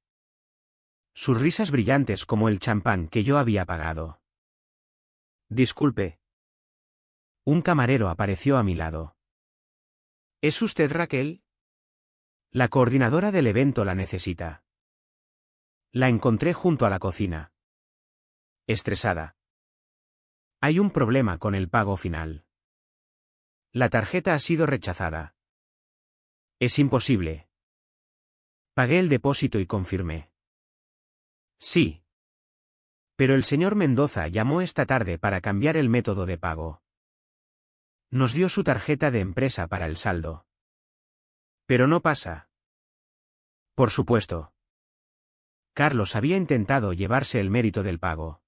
Sus risas brillantes como el champán que yo había pagado. Disculpe. Un camarero apareció a mi lado. ¿Es usted Raquel? La coordinadora del evento la necesita. La encontré junto a la cocina. Estresada. Hay un problema con el pago final. La tarjeta ha sido rechazada. Es imposible. Pagué el depósito y confirmé. Sí. Pero el señor Mendoza llamó esta tarde para cambiar el método de pago. Nos dio su tarjeta de empresa para el saldo. Pero no pasa. Por supuesto. Carlos había intentado llevarse el mérito del pago.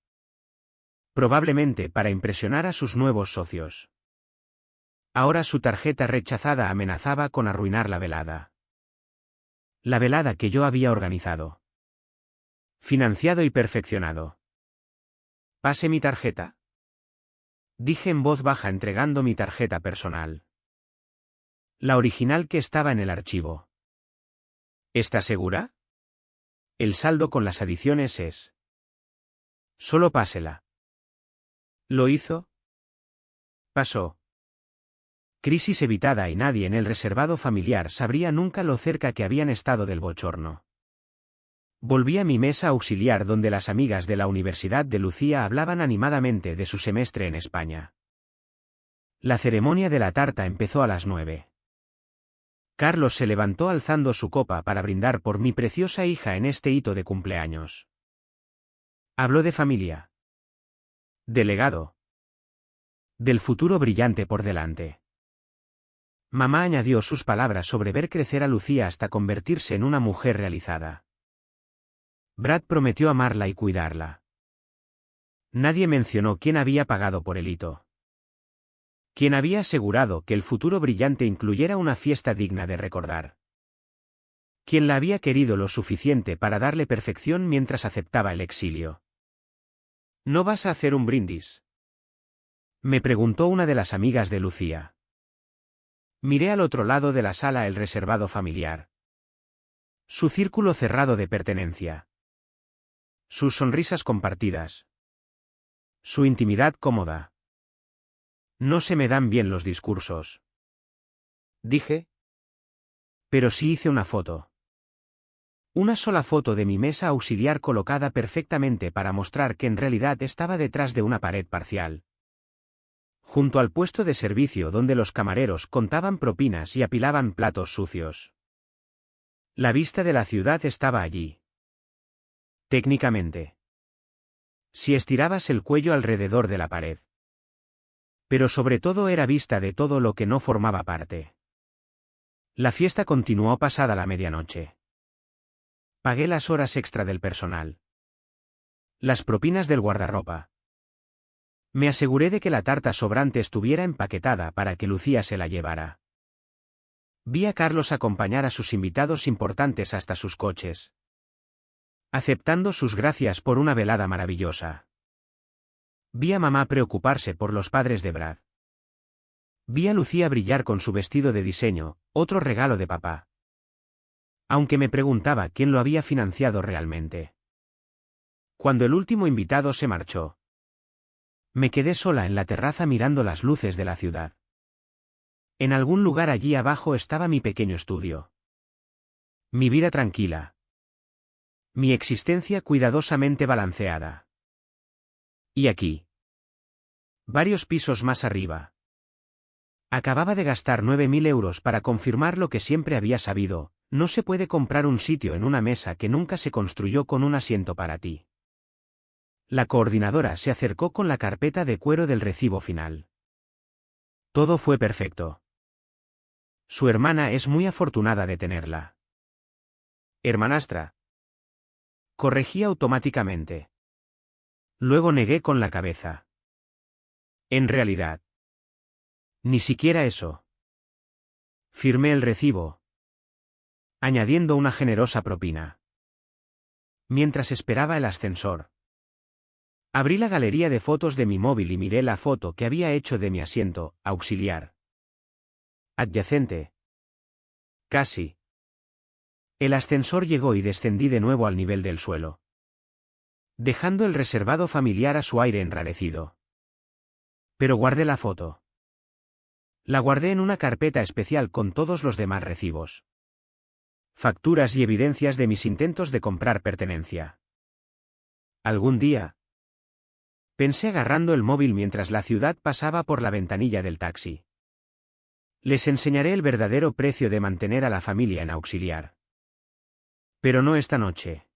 Probablemente para impresionar a sus nuevos socios. Ahora su tarjeta rechazada amenazaba con arruinar la velada. La velada que yo había organizado. Financiado y perfeccionado. ¿Pase mi tarjeta? Dije en voz baja entregando mi tarjeta personal. La original que estaba en el archivo. ¿Estás segura? El saldo con las adiciones es. Solo pásela. ¿Lo hizo? Pasó. Crisis evitada y nadie en el reservado familiar sabría nunca lo cerca que habían estado del bochorno. Volví a mi mesa auxiliar donde las amigas de la Universidad de Lucía hablaban animadamente de su semestre en España. La ceremonia de la tarta empezó a las 9. Carlos se levantó alzando su copa para brindar por mi preciosa hija en este hito de cumpleaños. Habló de familia. De legado. Del futuro brillante por delante. Mamá añadió sus palabras sobre ver crecer a Lucía hasta convertirse en una mujer realizada. Brad prometió amarla y cuidarla. Nadie mencionó quién había pagado por el hito. Quién había asegurado que el futuro brillante incluyera una fiesta digna de recordar. Quién la había querido lo suficiente para darle perfección mientras aceptaba el exilio. ¿No vas a hacer un brindis?, me preguntó una de las amigas de Lucía. Miré al otro lado de la sala el reservado familiar. Su círculo cerrado de pertenencia. Sus sonrisas compartidas. Su intimidad cómoda. No se me dan bien los discursos, dije. Pero sí hice una foto. Una sola foto de mi mesa auxiliar colocada perfectamente para mostrar que en realidad estaba detrás de una pared parcial. Junto al puesto de servicio donde los camareros contaban propinas y apilaban platos sucios. La vista de la ciudad estaba allí. Técnicamente. Si estirabas el cuello alrededor de la pared. Pero sobre todo era vista de todo lo que no formaba parte. La fiesta continuó pasada la medianoche. Pagué las horas extra del personal. Las propinas del guardarropa. Me aseguré de que la tarta sobrante estuviera empaquetada para que Lucía se la llevara. Vi a Carlos acompañar a sus invitados importantes hasta sus coches. Aceptando sus gracias por una velada maravillosa. Vi a mamá preocuparse por los padres de Brad. Vi a Lucía brillar con su vestido de diseño, otro regalo de papá. Aunque me preguntaba quién lo había financiado realmente. Cuando el último invitado se marchó, me quedé sola en la terraza mirando las luces de la ciudad. En algún lugar allí abajo estaba mi pequeño estudio. Mi vida tranquila. Mi existencia cuidadosamente balanceada. Y aquí. Varios pisos más arriba. Acababa de gastar 9.000 euros para confirmar lo que siempre había sabido: no se puede comprar un sitio en una mesa que nunca se construyó con un asiento para ti. La coordinadora se acercó con la carpeta de cuero del recibo final. Todo fue perfecto. Su hermana es muy afortunada de tenerla. Hermanastra. Corregí automáticamente. Luego negué con la cabeza. En realidad. Ni siquiera eso. Firmé el recibo, añadiendo una generosa propina. Mientras esperaba el ascensor, abrí la galería de fotos de mi móvil y miré la foto que había hecho de mi asiento auxiliar. Adyacente. Casi. El ascensor llegó y descendí de nuevo al nivel del suelo, dejando el reservado familiar a su aire enrarecido. Pero guardé la foto. La guardé en una carpeta especial con todos los demás recibos, facturas y evidencias de mis intentos de comprar pertenencia. Algún día, pensé agarrando el móvil mientras la ciudad pasaba por la ventanilla del taxi. Les enseñaré el verdadero precio de mantener a la familia en auxiliar. Pero no esta noche.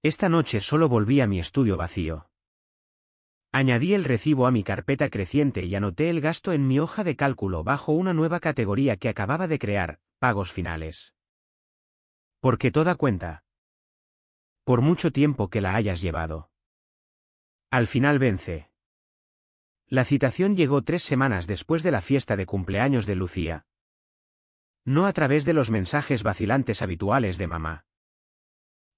Esta noche solo volví a mi estudio vacío. Añadí el recibo a mi carpeta creciente y anoté el gasto en mi hoja de cálculo bajo una nueva categoría que acababa de crear: pagos finales. Porque toda cuenta. Por mucho tiempo que la hayas llevado. Al final vence. La citación llegó 3 semanas después de la fiesta de cumpleaños de Lucía. No a través de los mensajes vacilantes habituales de mamá,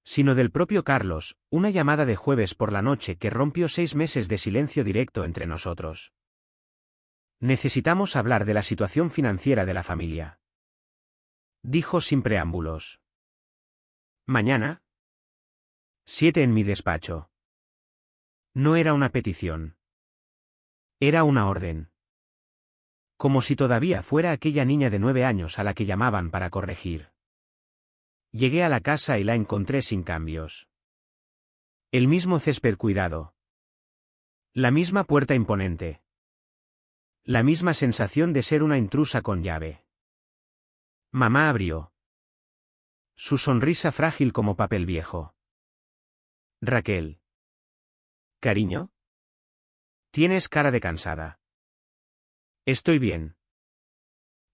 sino del propio Carlos, una llamada de jueves por la noche que rompió 6 meses de silencio directo entre nosotros. Necesitamos hablar de la situación financiera de la familia, dijo sin preámbulos. Mañana. 7 en mi despacho. No era una petición. Era una orden. Como si todavía fuera aquella niña de 9 años a la que llamaban para corregir. Llegué a la casa y la encontré sin cambios. El mismo césped cuidado. La misma puerta imponente. La misma sensación de ser una intrusa con llave. Mamá abrió. Su sonrisa frágil como papel viejo. Raquel. ¿Cariño? Tienes cara de cansada. Estoy bien.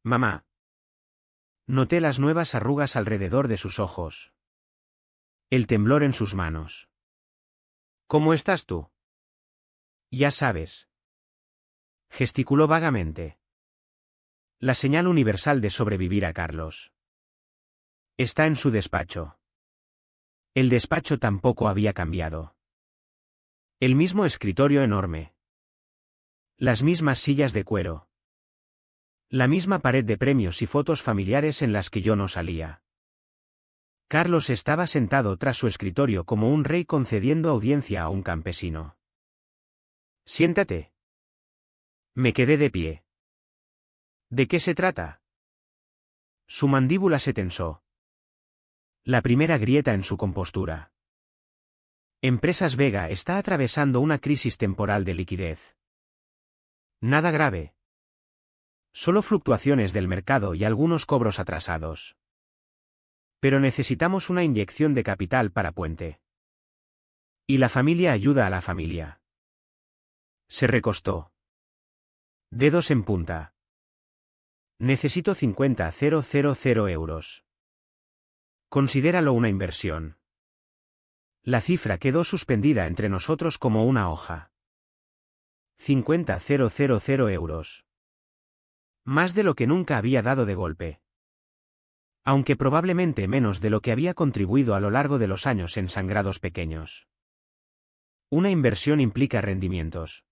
Mamá. Noté las nuevas arrugas alrededor de sus ojos. El temblor en sus manos. ¿Cómo estás tú? Ya sabes. Gesticuló vagamente. La señal universal de sobrevivir a Carlos. Está en su despacho. El despacho tampoco había cambiado. El mismo escritorio enorme. Las mismas sillas de cuero. La misma pared de premios y fotos familiares en las que yo no salía. Carlos estaba sentado tras su escritorio como un rey concediendo audiencia a un campesino. «Siéntate». Me quedé de pie. «¿De qué se trata?» Su mandíbula se tensó. La primera grieta en su compostura. Empresas Vega está atravesando una crisis temporal de liquidez. Nada grave. Solo fluctuaciones del mercado y algunos cobros atrasados. Pero necesitamos una inyección de capital para Puente. Y la familia ayuda a la familia. Se recostó. Dedos en punta. Necesito 50.000 euros. Considéralo una inversión. La cifra quedó suspendida entre nosotros como una hoja. 50.000 euros. Más de lo que nunca había dado de golpe. Aunque probablemente menos de lo que había contribuido a lo largo de los años en sangrados pequeños. Una inversión implica rendimientos.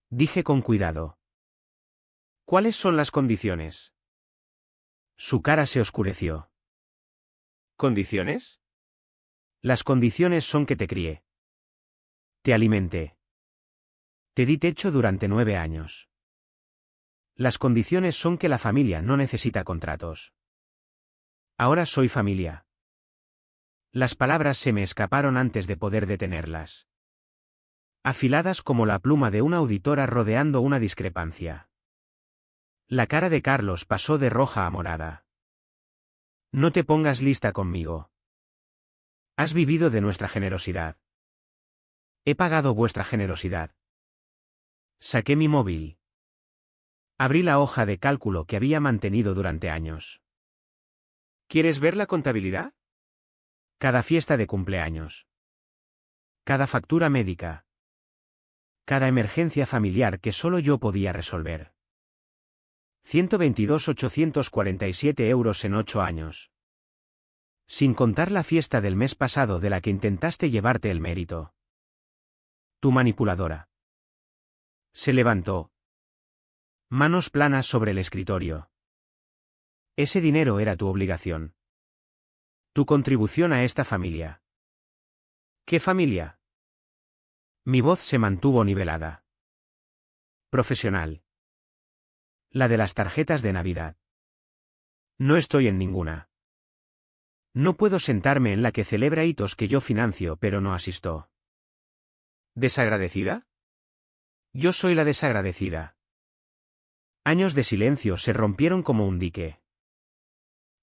Dije con cuidado. ¿Cuáles son las condiciones? Su cara se oscureció. ¿Condiciones? Las condiciones son que te crié. Te alimenté. Te di techo durante 9 años. Las condiciones son que la familia no necesita contratos. Ahora soy familia. Las palabras se me escaparon antes de poder detenerlas. Afiladas como la pluma de una auditora rodeando una discrepancia. La cara de Carlos pasó de roja a morada. No te pongas lista conmigo. Has vivido de nuestra generosidad. He pagado vuestra generosidad. Saqué mi móvil. Abrí la hoja de cálculo que había mantenido durante años. ¿Quieres ver la contabilidad? Cada fiesta de cumpleaños. Cada factura médica. Cada emergencia familiar que solo yo podía resolver. 122.847 euros en 8 años. Sin contar la fiesta del mes pasado de la que intentaste llevarte el mérito. Tu manipuladora. Se levantó. Manos planas sobre el escritorio. Ese dinero era tu obligación. Tu contribución a esta familia. ¿Qué familia? Mi voz se mantuvo nivelada. Profesional. La de las tarjetas de Navidad. No estoy en ninguna. No puedo sentarme en la que celebra hitos que yo financio pero no asisto. ¿Desagradecida? Yo soy la desagradecida. Años de silencio se rompieron como un dique.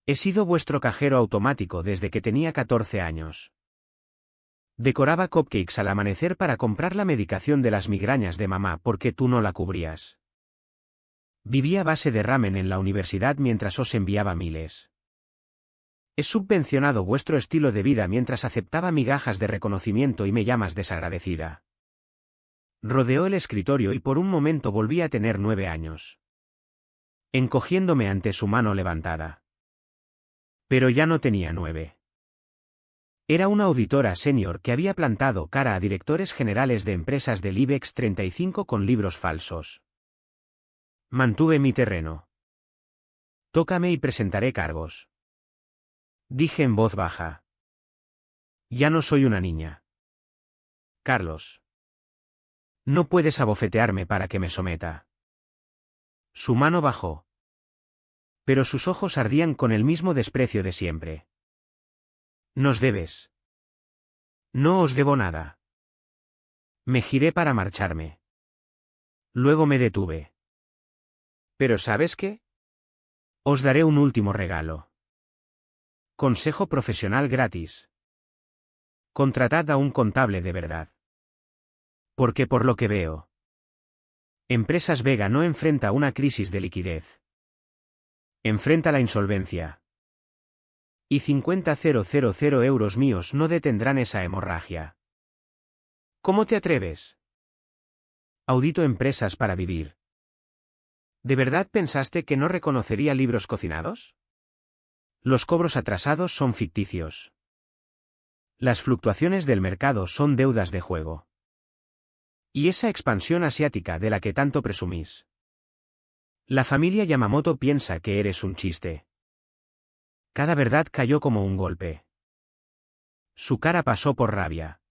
He sido vuestro cajero automático desde que tenía 14 años. Decoraba cupcakes al amanecer para comprar la medicación de las migrañas de mamá porque tú no la cubrías. Vivía a base de ramen en la universidad mientras os enviaba miles. He subvencionado vuestro estilo de vida mientras aceptaba migajas de reconocimiento y me llamas desagradecida. Rodeó el escritorio y por un momento volví a tener 9 años. Encogiéndome ante su mano levantada. Pero ya no tenía 9. Era una auditora senior que había plantado cara a directores generales de empresas del IBEX 35 con libros falsos. Mantuve mi terreno. Tócame y presentaré cargos. Dije en voz baja. Ya no soy una niña. Carlos. No puedes abofetearme para que me someta. Su mano bajó. Pero sus ojos ardían con el mismo desprecio de siempre. Nos debes. No os debo nada. Me giré para marcharme. Luego me detuve. ¿Pero sabes qué? Os daré un último regalo. Consejo profesional gratis. Contratad a un contable de verdad. Porque por lo que veo, Empresas Vega no enfrenta una crisis de liquidez. Enfrenta la insolvencia. Y 50.000 euros míos no detendrán esa hemorragia. ¿Cómo te atreves? Audito empresas para vivir. ¿De verdad pensaste que no reconocería libros cocinados? Los cobros atrasados son ficticios. Las fluctuaciones del mercado son deudas de juego. ¿Y esa expansión asiática de la que tanto presumís? La familia Yamamoto piensa que eres un chiste. Cada verdad cayó como un golpe. Su cara pasó por rabia.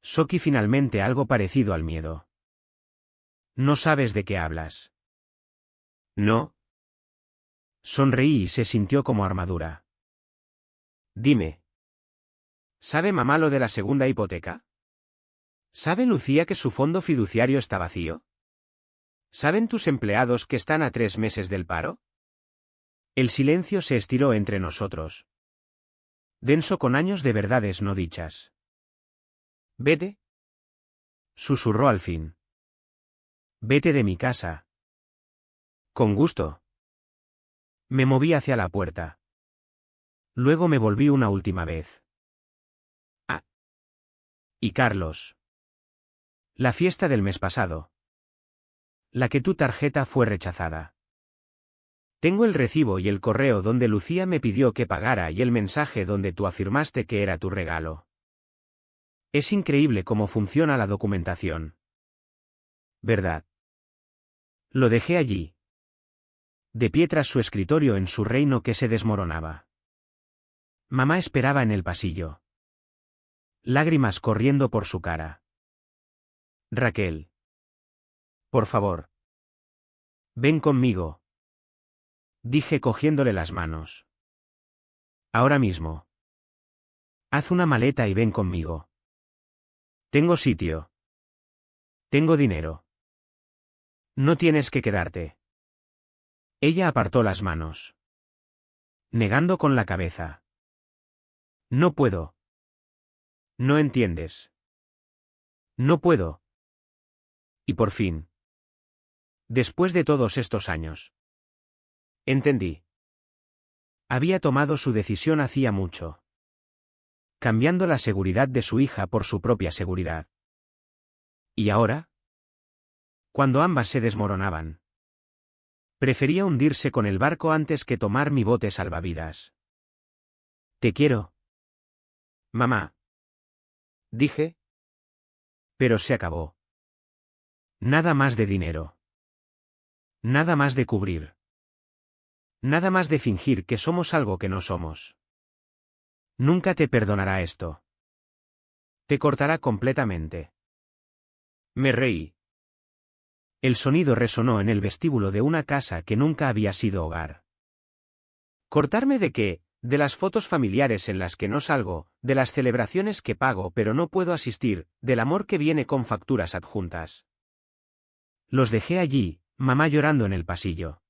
Soki finalmente algo parecido al miedo. No sabes de qué hablas. No. Sonreí y se sintió como armadura. Dime. ¿Sabe mamá lo de la segunda hipoteca? ¿Sabe Lucía que su fondo fiduciario está vacío? ¿Saben tus empleados que están a 3 meses del paro? El silencio se estiró entre nosotros. Denso con años de verdades no dichas. Vete. Susurró al fin. Vete de mi casa. Con gusto. Me moví hacia la puerta. Luego me volví una última vez. Ah. Y Carlos. La fiesta del mes pasado. La que tu tarjeta fue rechazada. Tengo el recibo y el correo donde Lucía me pidió que pagara y el mensaje donde tú afirmaste que era tu regalo. Es increíble cómo funciona la documentación. ¿Verdad? Lo dejé allí. De pie tras su escritorio en su reino que se desmoronaba. Mamá esperaba en el pasillo. Lágrimas corriendo por su cara. Raquel. Por favor. Ven conmigo. Dije cogiéndole las manos. Ahora mismo. Haz una maleta y ven conmigo. Tengo sitio. Tengo dinero. No tienes que quedarte. Ella apartó las manos. Negando con la cabeza. No puedo. No entiendes. No puedo. Y por fin. Después de todos estos años. Entendí. Había tomado su decisión hacía mucho. Cambiando la seguridad de su hija por su propia seguridad. ¿Y ahora? Cuando ambas se desmoronaban. Prefería hundirse con el barco antes que tomar mi bote salvavidas. Te quiero. Mamá. Dije. Pero se acabó. Nada más de dinero. Nada más de cubrir. Nada más de fingir que somos algo que no somos. Nunca te perdonará esto. Te cortará completamente. Me reí. El sonido resonó en el vestíbulo de una casa que nunca había sido hogar. ¿Cortarme de qué? De las fotos familiares en las que no salgo, de las celebraciones que pago pero no puedo asistir, del amor que viene con facturas adjuntas. Los dejé allí, mamá llorando en el pasillo.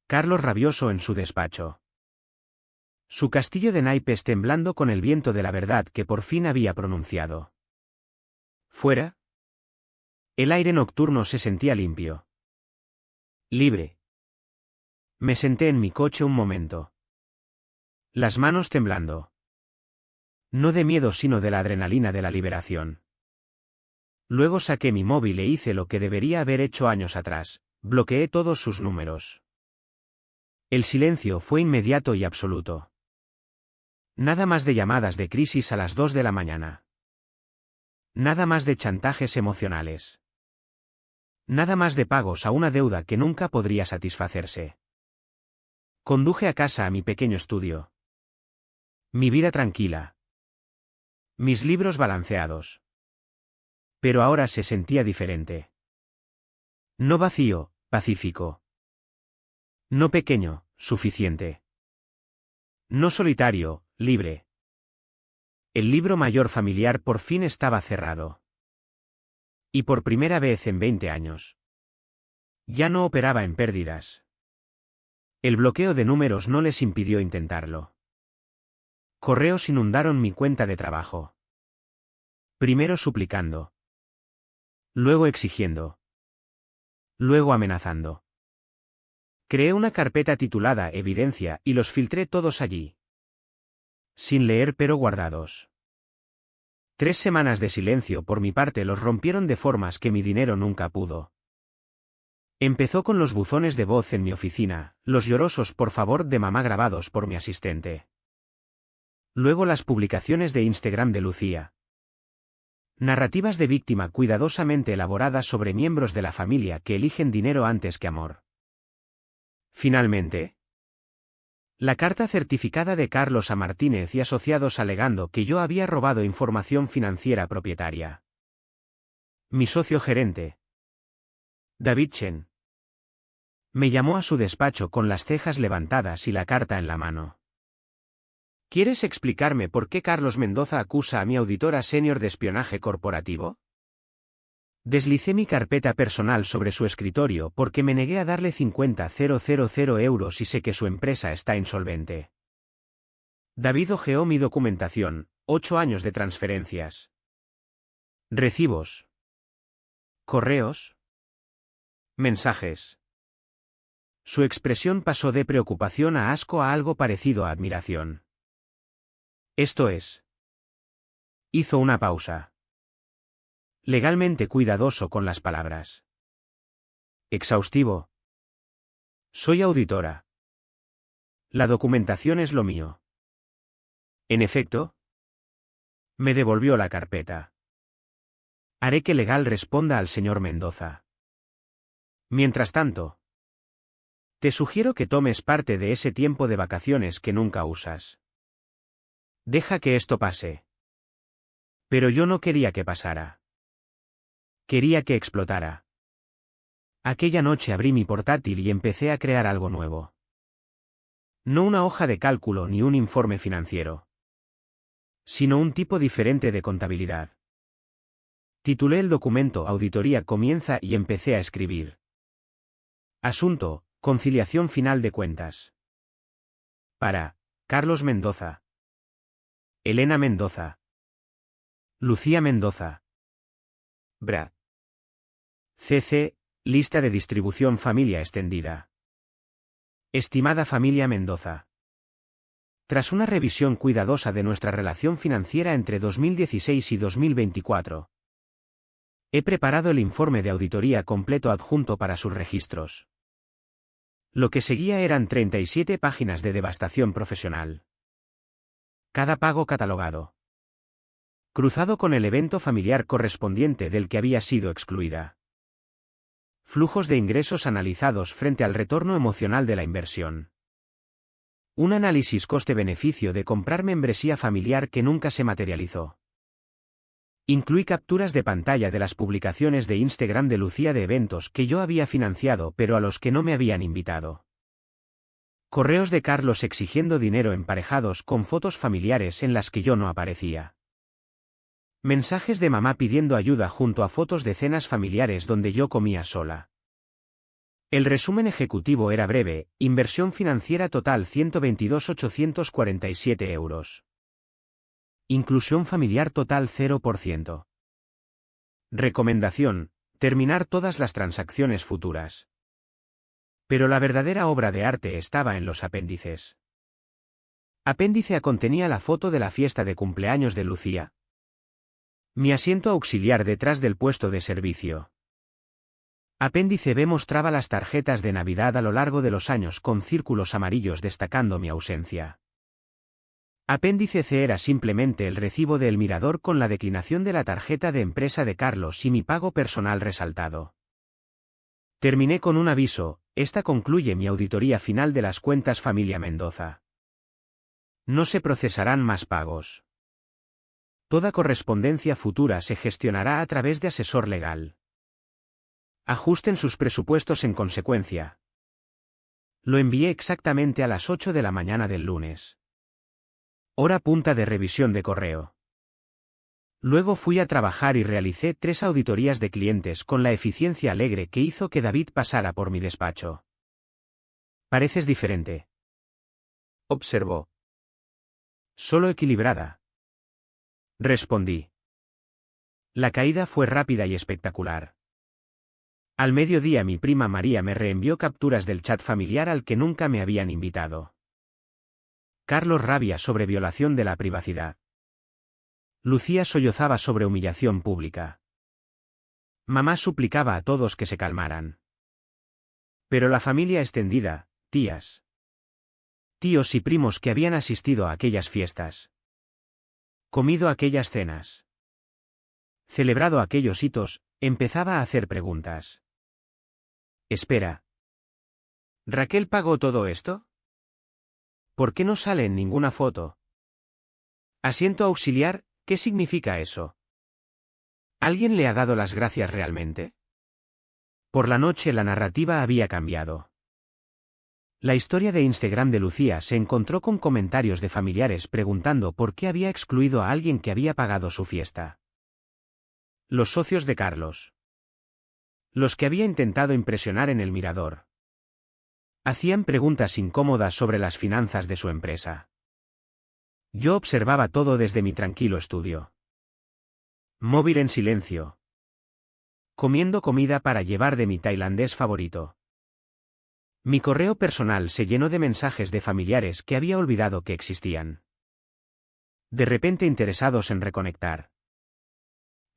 Carlos rabioso en su despacho. Su castillo de naipes temblando con el viento de la verdad que por fin había pronunciado. ¿Fuera? El aire nocturno se sentía limpio. Libre. Me senté en mi coche un momento. Las manos temblando. No de miedo sino de la adrenalina de la liberación. Luego saqué mi móvil e hice lo que debería haber hecho años atrás, bloqueé todos sus números. El silencio fue inmediato y absoluto. Nada más de llamadas de crisis a las 2 de la mañana. Nada más de chantajes emocionales. Nada más de pagos a una deuda que nunca podría satisfacerse. Conduje a casa a mi pequeño estudio. Mi vida tranquila. Mis libros balanceados. Pero ahora se sentía diferente. No vacío, pacífico. No pequeño, suficiente. No solitario, libre. El libro mayor familiar por fin estaba cerrado. Y por primera vez en 20 años. Ya no operaba en pérdidas. El bloqueo de números no les impidió intentarlo. Correos inundaron mi cuenta de trabajo. Primero suplicando. Luego exigiendo. Luego amenazando. Creé una carpeta titulada Evidencia y los filtré todos allí. Sin leer pero guardados. 3 semanas de silencio por mi parte los rompieron de formas que mi dinero nunca pudo. Empezó con los buzones de voz en mi oficina, los llorosos por favor de mamá grabados por mi asistente. Luego las publicaciones de Instagram de Lucía. Narrativas de víctima cuidadosamente elaboradas sobre miembros de la familia que eligen dinero antes que amor. Finalmente, la carta certificada de Carlos a Martínez y asociados alegando que yo había robado información financiera propietaria. Mi socio gerente, David Chen, me llamó a su despacho con las cejas levantadas y la carta en la mano. ¿Quieres explicarme por qué Carlos Mendoza acusa a mi auditora senior de espionaje corporativo? Deslicé mi carpeta personal sobre su escritorio porque me negué a darle 50.000 euros y sé que su empresa está insolvente. David hojeó mi documentación, 8 años de transferencias. Recibos. Correos. Mensajes. Su expresión pasó de preocupación a asco a algo parecido a admiración. Esto es. Hizo una pausa. Legalmente cuidadoso con las palabras. Exhaustivo. Soy auditora. La documentación es lo mío. En efecto. Me devolvió la carpeta. Haré que legal responda al señor Mendoza. Mientras tanto, te sugiero que tomes parte de ese tiempo de vacaciones que nunca usas. Deja que esto pase. Pero yo no quería que pasara. Quería que explotara. Aquella noche abrí mi portátil y empecé a crear algo nuevo. No una hoja de cálculo ni un informe financiero, sino un tipo diferente de contabilidad. Titulé el documento Auditoría comienza y empecé a escribir. Asunto, conciliación final de cuentas. Para Carlos Mendoza, Elena Mendoza, Lucía Mendoza. Bra. CC, lista de distribución familia extendida. Estimada familia Mendoza. Tras una revisión cuidadosa de nuestra relación financiera entre 2016 y 2024, he preparado el informe de auditoría completo adjunto para sus registros. Lo que seguía eran 37 páginas de devastación profesional. Cada pago catalogado, cruzado con el evento familiar correspondiente del que había sido excluida. Flujos de ingresos analizados frente al retorno emocional de la inversión. Un análisis coste-beneficio de comprar membresía familiar que nunca se materializó. Incluí capturas de pantalla de las publicaciones de Instagram de Lucía de eventos que yo había financiado pero a los que no me habían invitado. Correos de Carlos exigiendo dinero emparejados con fotos familiares en las que yo no aparecía. Mensajes de mamá pidiendo ayuda junto a fotos de cenas familiares donde yo comía sola. El resumen ejecutivo era breve: inversión financiera total 122.847 euros. Inclusión familiar total 0%. Recomendación: terminar todas las transacciones futuras. Pero la verdadera obra de arte estaba en los apéndices. Apéndice A contenía la foto de la fiesta de cumpleaños de Lucía. Mi asiento auxiliar detrás del puesto de servicio. Apéndice B mostraba las tarjetas de Navidad a lo largo de los años con círculos amarillos destacando mi ausencia. Apéndice C era simplemente el recibo de El Mirador con la declinación de la tarjeta de empresa de Carlos y mi pago personal resaltado. Terminé con un aviso: esta concluye mi auditoría final de las cuentas familia Mendoza. No se procesarán más pagos. Toda correspondencia futura se gestionará a través de asesor legal. Ajusten sus presupuestos en consecuencia. Lo envié exactamente a las 8 de la mañana del lunes. Hora punta de revisión de correo. Luego fui a trabajar y realicé 3 auditorías de clientes con la eficiencia alegre que hizo que David pasara por mi despacho. Pareces diferente, observó. Solo equilibrada, respondí. La caída fue rápida y espectacular. Al mediodía mi prima María me reenvió capturas del chat familiar al que nunca me habían invitado. Carlos rabia sobre violación de la privacidad. Lucía sollozaba sobre humillación pública. Mamá suplicaba a todos que se calmaran. Pero la familia extendida, tías, tíos y primos que habían asistido a aquellas fiestas, comido aquellas cenas, Celebrado aquellos hitos, empezaba a hacer preguntas. Espera. ¿Raquel pagó todo esto? ¿Por qué no sale en ninguna foto? Asiento auxiliar, ¿qué significa eso? ¿Alguien le ha dado las gracias realmente? Por la noche la narrativa había cambiado. La historia de Instagram de Lucía se encontró con comentarios de familiares preguntando por qué había excluido a alguien que había pagado su fiesta. Los socios de Carlos. Los que había intentado impresionar en el mirador. Hacían preguntas incómodas sobre las finanzas de su empresa. Yo observaba todo desde mi tranquilo estudio. Móvil en silencio. Comiendo comida para llevar de mi tailandés favorito. Mi correo personal se llenó de mensajes de familiares que había olvidado que existían. De repente interesados en reconectar.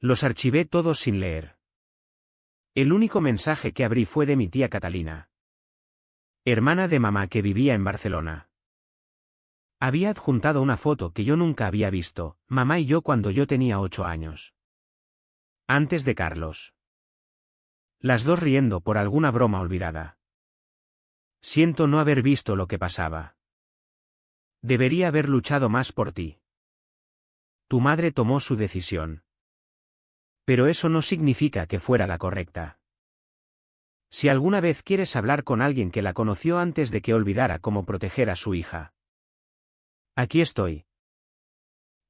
Los archivé todos sin leer. El único mensaje que abrí fue de mi tía Catalina, hermana de mamá que vivía en Barcelona. Había adjuntado una foto que yo nunca había visto, mamá y yo cuando yo tenía 8 años. Antes de Carlos. Las dos riendo por alguna broma olvidada. Siento no haber visto lo que pasaba. Debería haber luchado más por ti. Tu madre tomó su decisión. Pero eso no significa que fuera la correcta. Si alguna vez quieres hablar con alguien que la conoció antes de que olvidara cómo proteger a su hija. Aquí estoy.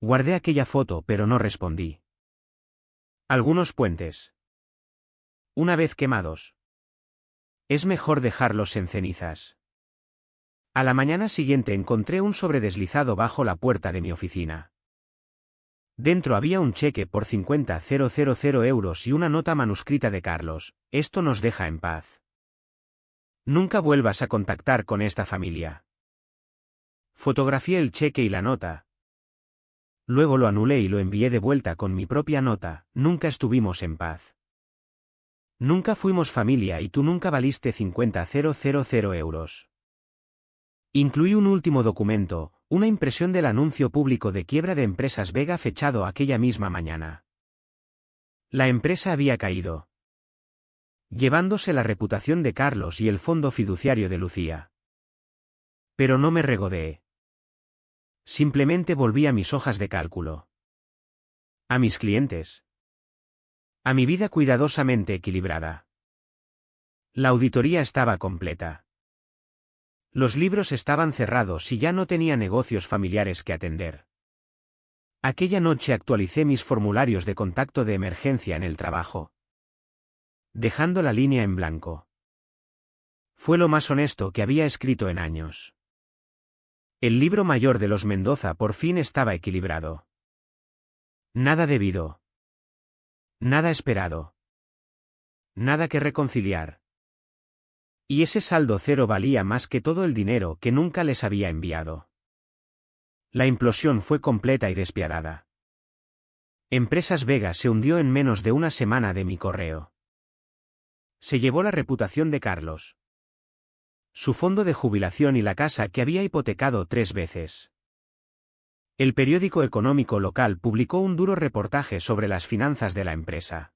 Guardé aquella foto pero no respondí. Algunos puentes. Una vez quemados. Es mejor dejarlos en cenizas. A la mañana siguiente encontré un sobre deslizado bajo la puerta de mi oficina. Dentro había un cheque por 50.000 euros y una nota manuscrita de Carlos: esto nos deja en paz. Nunca vuelvas a contactar con esta familia. Fotografié el cheque y la nota. Luego lo anulé y lo envié de vuelta con mi propia nota: nunca estuvimos en paz. Nunca fuimos familia y tú nunca valiste 50.000 euros. Incluí un último documento, una impresión del anuncio público de quiebra de Empresas Vega fechado aquella misma mañana. La empresa había caído, llevándose la reputación de Carlos y el fondo fiduciario de Lucía. Pero no me regodeé. Simplemente volví a mis hojas de cálculo. A mis clientes. A mi vida cuidadosamente equilibrada. La auditoría estaba completa. Los libros estaban cerrados y ya no tenía negocios familiares que atender. Aquella noche actualicé mis formularios de contacto de emergencia en el trabajo, dejando la línea en blanco. Fue lo más honesto que había escrito en años. El libro mayor de los Mendoza por fin estaba equilibrado. Nada debido. Nada esperado. Nada que reconciliar. Y ese saldo cero valía más que todo el dinero que nunca les había enviado. La implosión fue completa y despiadada. Empresas Vega se hundió en menos de una semana de mi correo. Se llevó la reputación de Carlos, su fondo de jubilación y la casa que había hipotecado 3 veces. El periódico económico local publicó un duro reportaje sobre las finanzas de la empresa.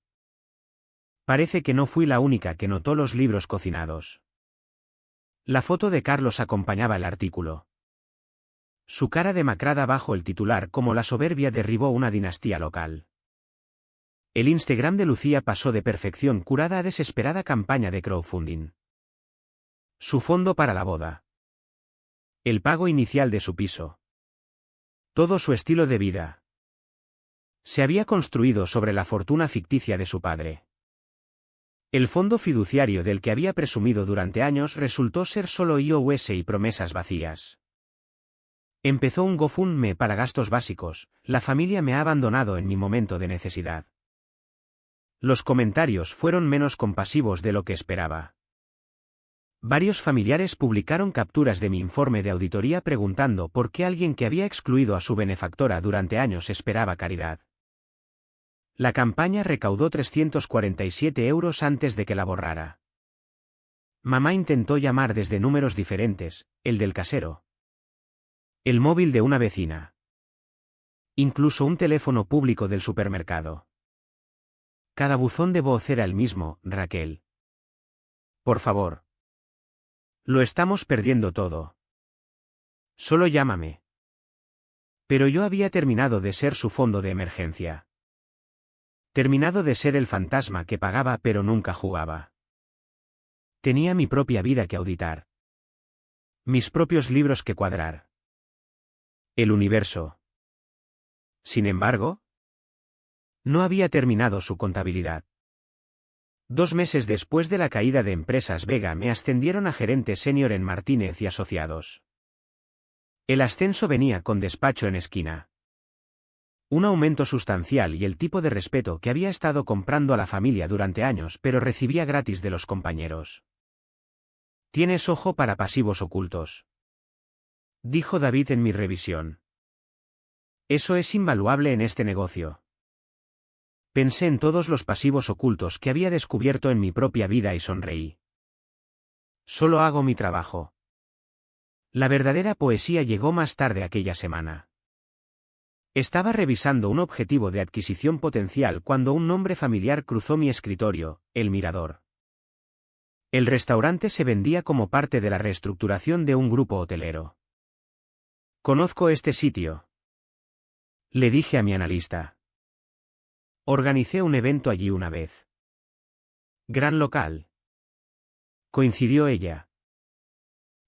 Parece que no fui la única que notó los libros cocinados. La foto de Carlos acompañaba el artículo. Su cara demacrada bajo el titular como la soberbia derribó una dinastía local. El Instagram de Lucía pasó de perfección curada a desesperada campaña de crowdfunding. Su fondo para la boda. El pago inicial de su piso. Todo su estilo de vida se había construido sobre la fortuna ficticia de su padre. El fondo fiduciario del que había presumido durante años resultó ser solo IOUS y promesas vacías. Empezó un GoFundMe para gastos básicos: la familia me ha abandonado en mi momento de necesidad. Los comentarios fueron menos compasivos de lo que esperaba. Varios familiares publicaron capturas de mi informe de auditoría preguntando por qué alguien que había excluido a su benefactora durante años esperaba caridad. La campaña recaudó 347 euros antes de que la borrara. Mamá intentó llamar desde números diferentes: el del casero, el móvil de una vecina, incluso un teléfono público del supermercado. Cada buzón de voz era el mismo, Raquel. Por favor. Lo estamos perdiendo todo. Solo llámame. Pero yo había terminado de ser su fondo de emergencia. Terminado de ser el fantasma que pagaba pero nunca jugaba. Tenía mi propia vida que auditar. Mis propios libros que cuadrar. El universo. Sin embargo, no había terminado su contabilidad. 2 meses después de la caída de Empresas Vega me ascendieron a gerente senior en Martínez y Asociados. El ascenso venía con despacho en esquina. Un aumento sustancial y el tipo de respeto que había estado comprando a la familia durante años pero recibía gratis de los compañeros. Tienes ojo para pasivos ocultos, dijo David en mi revisión. Eso es invaluable en este negocio. Pensé en todos los pasivos ocultos que había descubierto en mi propia vida y sonreí. Solo hago mi trabajo. La verdadera poesía llegó más tarde aquella semana. Estaba revisando un objetivo de adquisición potencial cuando un nombre familiar cruzó mi escritorio, El Mirador. El restaurante se vendía como parte de la reestructuración de un grupo hotelero. Conozco este sitio, le dije a mi analista. Organicé un evento allí una vez. Gran local. Coincidió ella.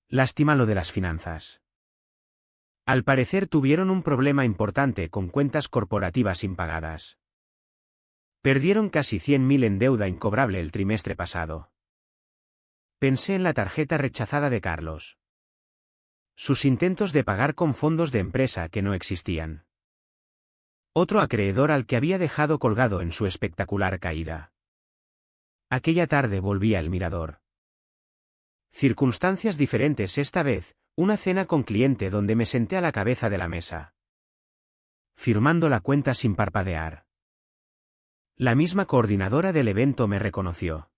Lástima lo de las finanzas. Al parecer tuvieron un problema importante con cuentas corporativas impagadas. Perdieron casi 100.000 en deuda incobrable el trimestre pasado. Pensé en la tarjeta rechazada de Carlos. Sus intentos de pagar con fondos de empresa que no existían. Otro acreedor al que había dejado colgado en su espectacular caída. Aquella tarde volví al Mirador. Circunstancias diferentes esta vez, una cena con cliente donde me senté a la cabeza de la mesa. Firmando la cuenta sin parpadear. La misma coordinadora del evento me reconoció.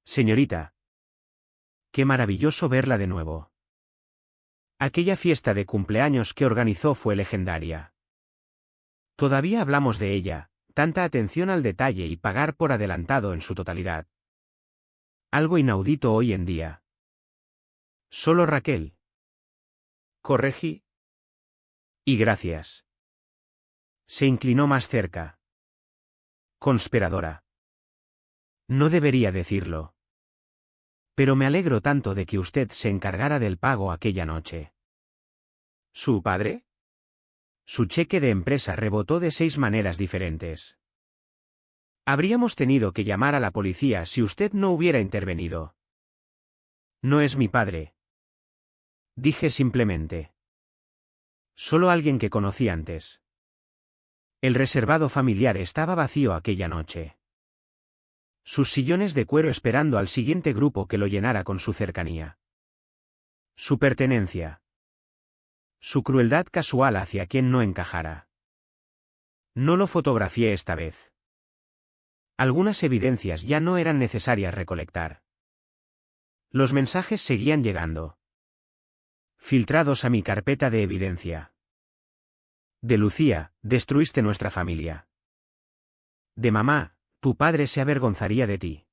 Señorita. Qué maravilloso verla de nuevo. Aquella fiesta de cumpleaños que organizó fue legendaria. Todavía hablamos de ella, tanta atención al detalle y pagar por adelantado en su totalidad. Algo inaudito hoy en día. Solo Raquel. Corregí. Y gracias. Se inclinó más cerca. Conspiradora. No debería decirlo. Pero me alegro tanto de que usted se encargara del pago aquella noche. ¿Su padre? Su cheque de empresa rebotó de 6 maneras diferentes. Habríamos tenido que llamar a la policía si usted no hubiera intervenido. No es mi padre. Dije simplemente. Solo alguien que conocí antes. El reservado familiar estaba vacío aquella noche. Sus sillones de cuero esperando al siguiente grupo que lo llenara con su cercanía. Su pertenencia. Su crueldad casual hacia quien no encajara. No lo fotografié esta vez. Algunas evidencias ya no eran necesarias recolectar. Los mensajes seguían llegando. Filtrados a mi carpeta de evidencia. De Lucía, destruiste nuestra familia. De mamá, tu padre se avergonzaría de ti.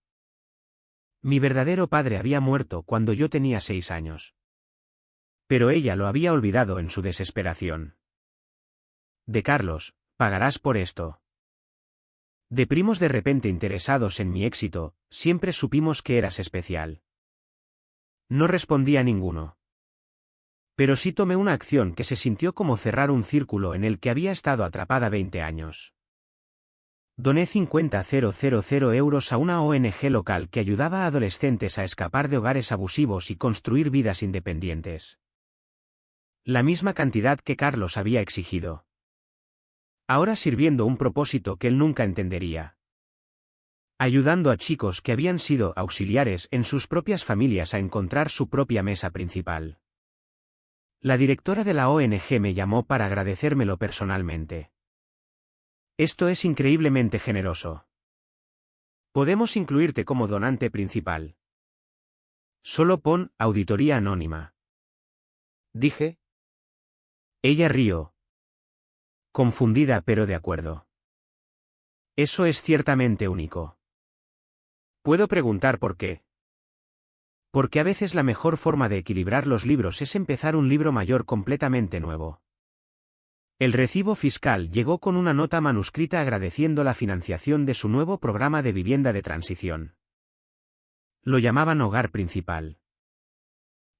Mi verdadero padre había muerto cuando yo tenía 6 años. Pero ella lo había olvidado en su desesperación. De Carlos, pagarás por esto. De primos de repente interesados en mi éxito, siempre supimos que eras especial. No respondí a ninguno. Pero sí tomé una acción que se sintió como cerrar un círculo en el que había estado atrapada 20 años. Doné 50.000 euros a una ONG local que ayudaba a adolescentes a escapar de hogares abusivos y construir vidas independientes. La misma cantidad que Carlos había exigido. Ahora sirviendo un propósito que él nunca entendería. Ayudando a chicos que habían sido auxiliares en sus propias familias a encontrar su propia mesa principal. La directora de la ONG me llamó para agradecérmelo personalmente. Esto es increíblemente generoso. Podemos incluirte como donante principal. Solo pon auditoría anónima. Dije. Ella rió. Confundida pero de acuerdo. Eso es ciertamente único. ¿Puedo preguntar por qué? Porque a veces la mejor forma de equilibrar los libros es empezar un libro mayor completamente nuevo. El recibo fiscal llegó con una nota manuscrita agradeciendo la financiación de su nuevo programa de vivienda de transición. Lo llamaban hogar principal.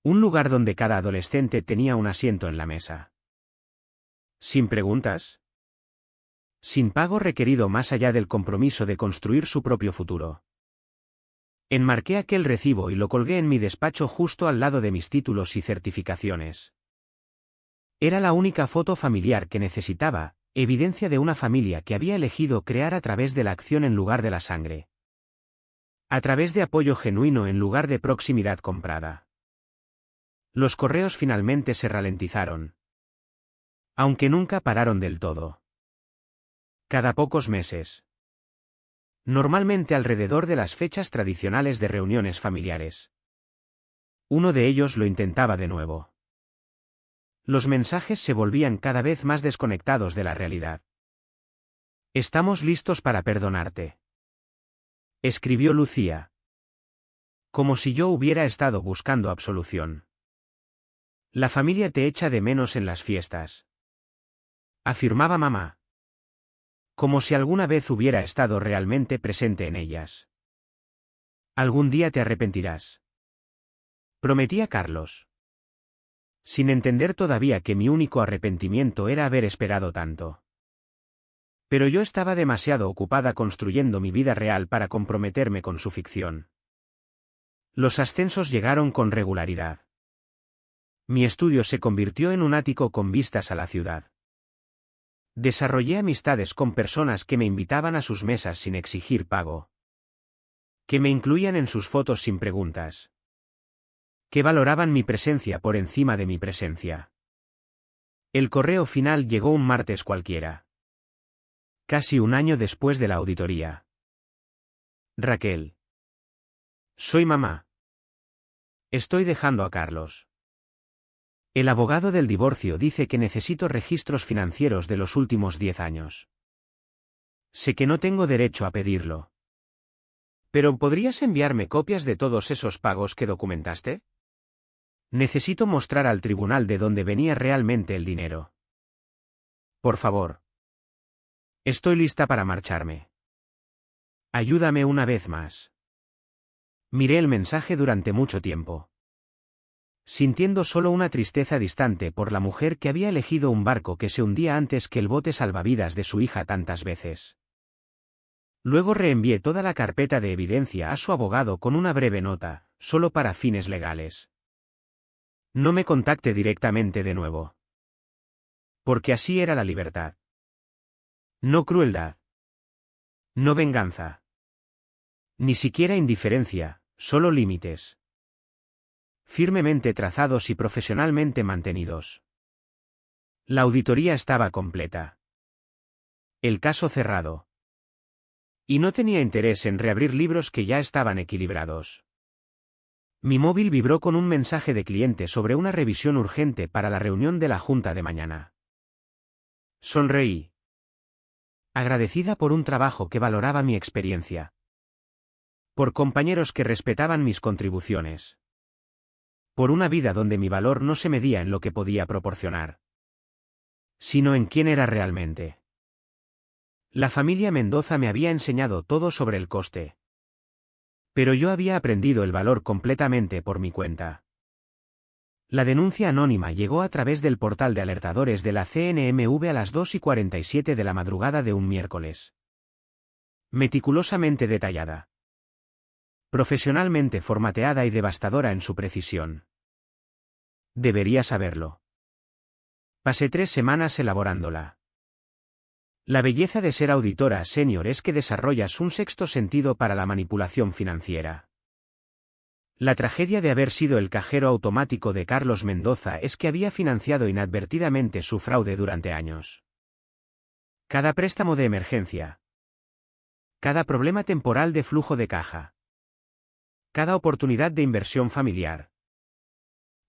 Un lugar donde cada adolescente tenía un asiento en la mesa. ¿Sin preguntas? Sin pago requerido más allá del compromiso de construir su propio futuro. Enmarqué aquel recibo y lo colgué en mi despacho justo al lado de mis títulos y certificaciones. Era la única foto familiar que necesitaba, evidencia de una familia que había elegido crear a través de la acción en lugar de la sangre. A través de apoyo genuino en lugar de proximidad comprada. Los correos finalmente se ralentizaron. Aunque nunca pararon del todo. Cada pocos meses. Normalmente alrededor de las fechas tradicionales de reuniones familiares. Uno de ellos lo intentaba de nuevo. Los mensajes se volvían cada vez más desconectados de la realidad. Estamos listos para perdonarte. Escribió Lucía. Como si yo hubiera estado buscando absolución. La familia te echa de menos en las fiestas. Afirmaba mamá. Como si alguna vez hubiera estado realmente presente en ellas. Algún día te arrepentirás. Prometía Carlos. Sin entender todavía que mi único arrepentimiento era haber esperado tanto. Pero yo estaba demasiado ocupada construyendo mi vida real para comprometerme con su ficción. Los ascensos llegaron con regularidad. Mi estudio se convirtió en un ático con vistas a la ciudad. Desarrollé amistades con personas que me invitaban a sus mesas sin exigir pago. Que me incluían en sus fotos sin preguntas. Que valoraban mi presencia por encima de mi presencia. El correo final llegó un martes cualquiera. Casi un año después de la auditoría. Raquel. Soy mamá. Estoy dejando a Carlos. El abogado del divorcio dice que necesito registros financieros de los últimos 10 años. Sé que no tengo derecho a pedirlo. ¿Pero podrías enviarme copias de todos esos pagos que documentaste? Necesito mostrar al tribunal de dónde venía realmente el dinero. Por favor. Estoy lista para marcharme. Ayúdame una vez más. Miré el mensaje durante mucho tiempo. Sintiendo solo una tristeza distante por la mujer que había elegido un barco que se hundía antes que el bote salvavidas de su hija tantas veces. Luego reenvié toda la carpeta de evidencia a su abogado con una breve nota, solo para fines legales. No me contacte directamente de nuevo. Porque así era la libertad. No crueldad. No venganza. Ni siquiera indiferencia, solo límites. Firmemente trazados y profesionalmente mantenidos. La auditoría estaba completa. El caso cerrado. Y no tenía interés en reabrir libros que ya estaban equilibrados. Mi móvil vibró con un mensaje de cliente sobre una revisión urgente para la reunión de la junta de mañana. Sonreí. Agradecida por un trabajo que valoraba mi experiencia. Por compañeros que respetaban mis contribuciones. Por una vida donde mi valor no se medía en lo que podía proporcionar, sino en quién era realmente. La familia Mendoza me había enseñado todo sobre el coste. Pero yo había aprendido el valor completamente por mi cuenta. La denuncia anónima llegó a través del portal de alertadores de la CNMV a las 2:47 de la madrugada de un miércoles. Meticulosamente detallada. Profesionalmente formateada y devastadora en su precisión. Debería saberlo. Pasé 3 semanas elaborándola. La belleza de ser auditora senior es que desarrollas un sexto sentido para la manipulación financiera. La tragedia de haber sido el cajero automático de Carlos Mendoza es que había financiado inadvertidamente su fraude durante años. Cada préstamo de emergencia. Cada problema temporal de flujo de caja. Cada oportunidad de inversión familiar.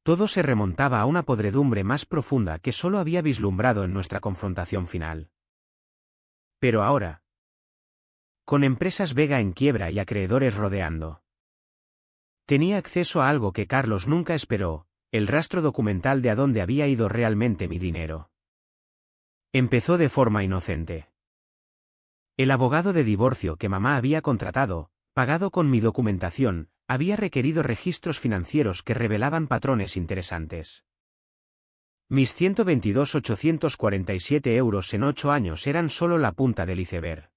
Todo se remontaba a una podredumbre más profunda que solo había vislumbrado en nuestra confrontación final. Pero ahora. con empresas Vega en quiebra y acreedores rodeando. Tenía acceso a algo que Carlos nunca esperó, el rastro documental de a dónde había ido realmente mi dinero. Empezó de forma inocente. El abogado de divorcio que mamá había contratado, pagado con mi documentación, había requerido registros financieros que revelaban patrones interesantes. Mis 122.847 euros en 8 años eran solo la punta del iceberg.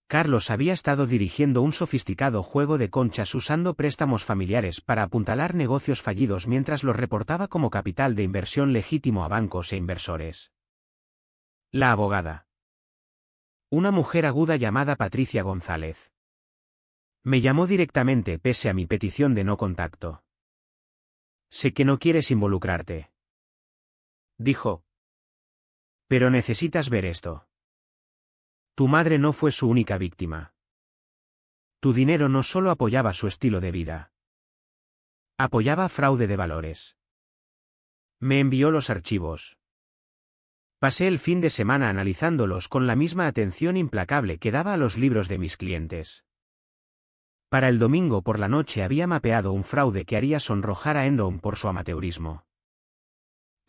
Carlos había estado dirigiendo un sofisticado juego de conchas usando préstamos familiares para apuntalar negocios fallidos mientras los reportaba como capital de inversión legítimo a bancos e inversores. La abogada. Una mujer aguda llamada Patricia González. Me llamó directamente pese a mi petición de no contacto. Sé que no quieres involucrarte, dijo. Pero necesitas ver esto. Tu madre no fue su única víctima. Tu dinero no solo apoyaba su estilo de vida. Apoyaba fraude de valores. Me envió los archivos. Pasé el fin de semana analizándolos con la misma atención implacable que daba a los libros de mis clientes. Para el domingo por la noche había mapeado un fraude que haría sonrojar a Enron por su amateurismo.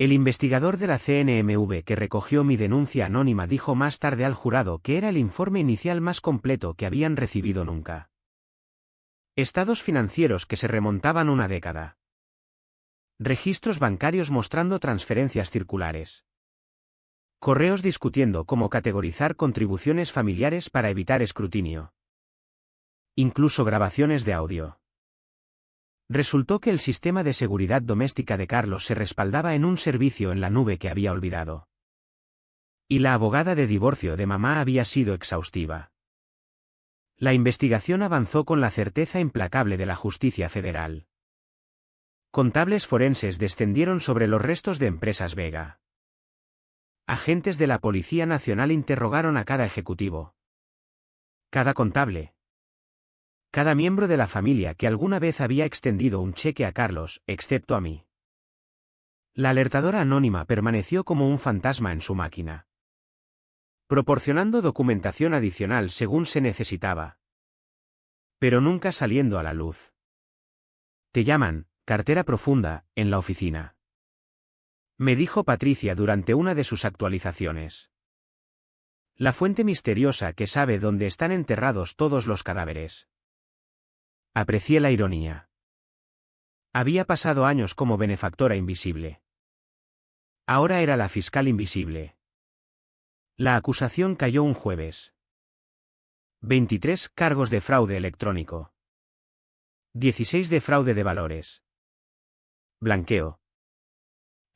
El investigador de la CNMV que recogió mi denuncia anónima dijo más tarde al jurado que era el informe inicial más completo que habían recibido nunca. Estados financieros que se remontaban una década. Registros bancarios mostrando transferencias circulares. Correos discutiendo cómo categorizar contribuciones familiares para evitar escrutinio. Incluso grabaciones de audio. Resultó que el sistema de seguridad doméstica de Carlos se respaldaba en un servicio en la nube que había olvidado. Y la abogada de divorcio de mamá había sido exhaustiva. La investigación avanzó con la certeza implacable de la justicia federal. Contables forenses descendieron sobre los restos de empresas Vega. Agentes de la Policía Nacional interrogaron a cada ejecutivo. Cada contable. Cada miembro de la familia que alguna vez había extendido un cheque a Carlos, excepto a mí. La alertadora anónima permaneció como un fantasma en su máquina, proporcionando documentación adicional según se necesitaba, pero nunca saliendo a la luz. Te llaman, cartera profunda, en la oficina, me dijo Patricia durante una de sus actualizaciones. La fuente misteriosa que sabe dónde están enterrados todos los cadáveres. Aprecié la ironía. Había pasado años como benefactora invisible. Ahora era la fiscal invisible. La acusación cayó un jueves. 23 cargos de fraude electrónico. 16 de fraude de valores. Blanqueo.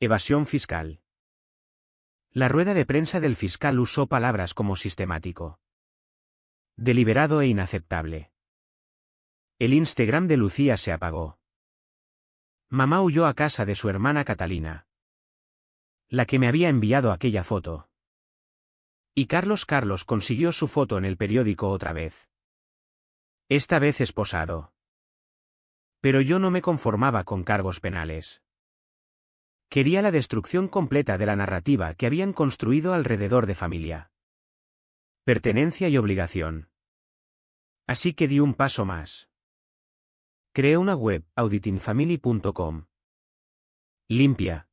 Evasión fiscal. La rueda de prensa del fiscal usó palabras como sistemático, deliberado e inaceptable. El Instagram de Lucía se apagó. Mamá huyó a casa de su hermana Catalina, la que me había enviado aquella foto. Y Carlos consiguió su foto en el periódico otra vez. Esta vez esposado. Pero yo no me conformaba con cargos penales. Quería la destrucción completa de la narrativa que habían construido alrededor de familia, pertenencia y obligación. Así que di un paso más. Creé una web, auditingfamily.com. Limpia.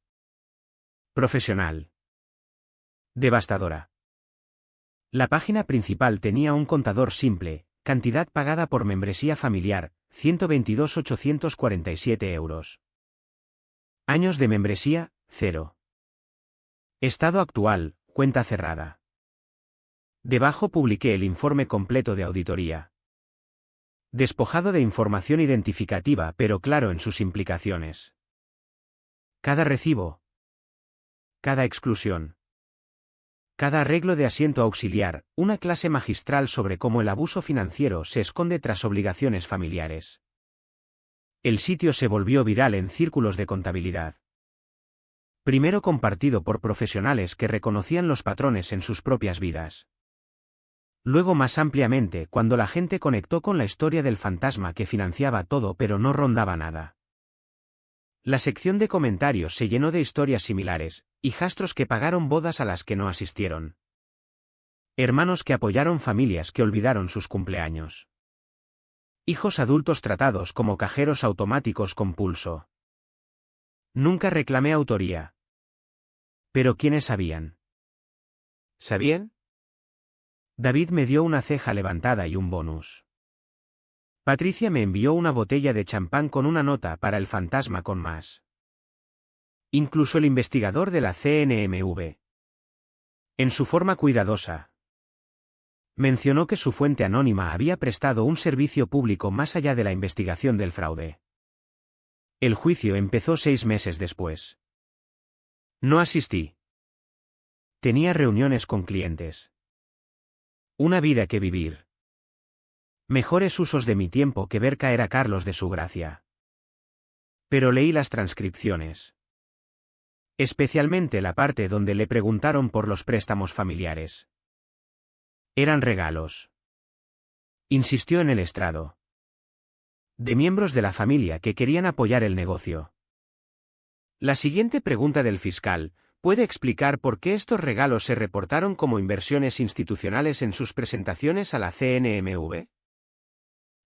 Profesional. Devastadora. La página principal tenía un contador simple, cantidad pagada por membresía familiar, 122.847 euros. Años de membresía, 0. Estado actual, cuenta cerrada. Debajo publiqué el informe completo de auditoría. Despojado de información identificativa pero claro en sus implicaciones. Cada recibo. Cada exclusión. Cada arreglo de asiento auxiliar, una clase magistral sobre cómo el abuso financiero se esconde tras obligaciones familiares. El sitio se volvió viral en círculos de contabilidad. Primero compartido por profesionales que reconocían los patrones en sus propias vidas. Luego más ampliamente cuando la gente conectó con la historia del fantasma que financiaba todo pero no rondaba nada. La sección de comentarios se llenó de historias similares, hijastros que pagaron bodas a las que no asistieron. Hermanos que apoyaron familias que olvidaron sus cumpleaños. Hijos adultos tratados como cajeros automáticos con pulso. Nunca reclamé autoría. Pero ¿quiénes sabían? ¿Sabían? David me dio una ceja levantada y un bonus. Patricia me envió una botella de champán con una nota para el fantasma con más. Incluso el investigador de la CNMV. En su forma cuidadosa. Mencionó que su fuente anónima había prestado un servicio público más allá de la investigación del fraude. El juicio empezó 6 meses después. No asistí. Tenía reuniones con clientes. Una vida que vivir. Mejores usos de mi tiempo que ver caer a Carlos de su gracia. Pero leí las transcripciones. Especialmente la parte donde le preguntaron por los préstamos familiares. Eran regalos. Insistió en el estrado. De miembros de la familia que querían apoyar el negocio. La siguiente pregunta del fiscal: ¿puede explicar por qué estos regalos se reportaron como inversiones institucionales en sus presentaciones a la CNMV?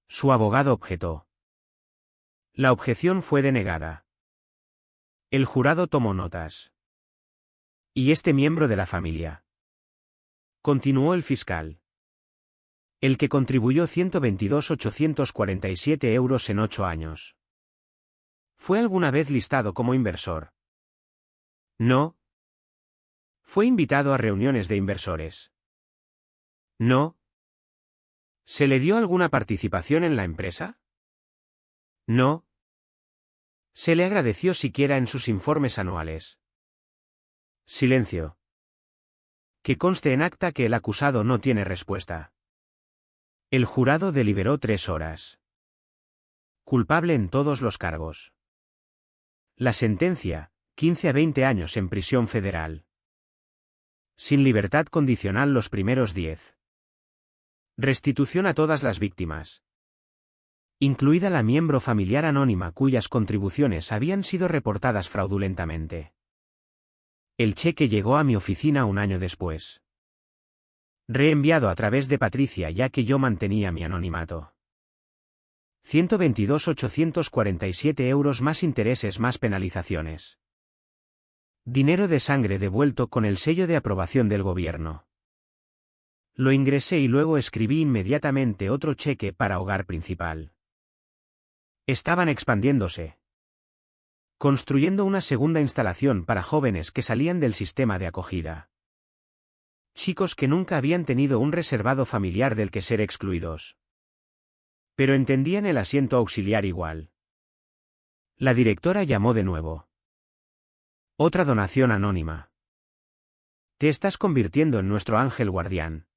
Su abogado objetó. La objeción fue denegada. El jurado tomó notas. ¿Y este miembro de la familia? Continuó el fiscal. El que contribuyó 122.847 euros en 8 años. ¿Fue alguna vez listado como inversor? No. ¿Fue invitado a reuniones de inversores? No. ¿Se le dio alguna participación en la empresa? No. ¿Se le agradeció siquiera en sus informes anuales? Silencio. Que conste en acta que el acusado no tiene respuesta. El jurado deliberó 3 horas. Culpable en todos los cargos. La sentencia: 15 a 20 años en prisión federal. Sin libertad condicional los primeros 10. Restitución a todas las víctimas. Incluida la miembro familiar anónima cuyas contribuciones habían sido reportadas fraudulentamente. El cheque llegó a mi oficina un año después. Reenviado a través de Patricia ya que yo mantenía mi anonimato. 122.847 euros más intereses más penalizaciones. Dinero de sangre devuelto con el sello de aprobación del gobierno. Lo ingresé y luego escribí inmediatamente otro cheque para hogar principal. Estaban expandiéndose. Construyendo una segunda instalación para jóvenes que salían del sistema de acogida. Chicos que nunca habían tenido un reservado familiar del que ser excluidos. Pero entendían el asiento auxiliar igual. La directora llamó de nuevo. Otra donación anónima. Te estás convirtiendo en nuestro ángel guardián.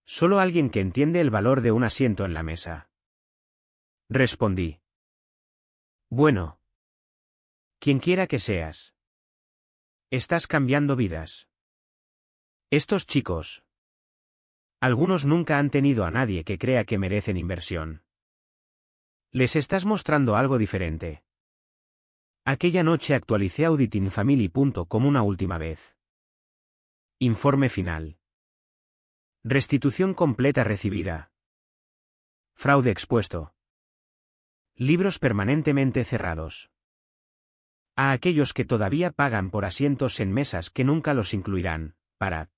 Solo alguien que entiende el valor de un asiento en la mesa. Respondí. Bueno. Quienquiera que seas. Estás cambiando vidas. Estos chicos. Algunos nunca han tenido a nadie que crea que merecen inversión. Les estás mostrando algo diferente. Aquella noche actualicé auditingfamily.com una última vez. Informe final. Restitución completa recibida. Fraude expuesto. Libros permanentemente cerrados. A aquellos que todavía pagan por asientos en mesas que nunca los incluirán, parad.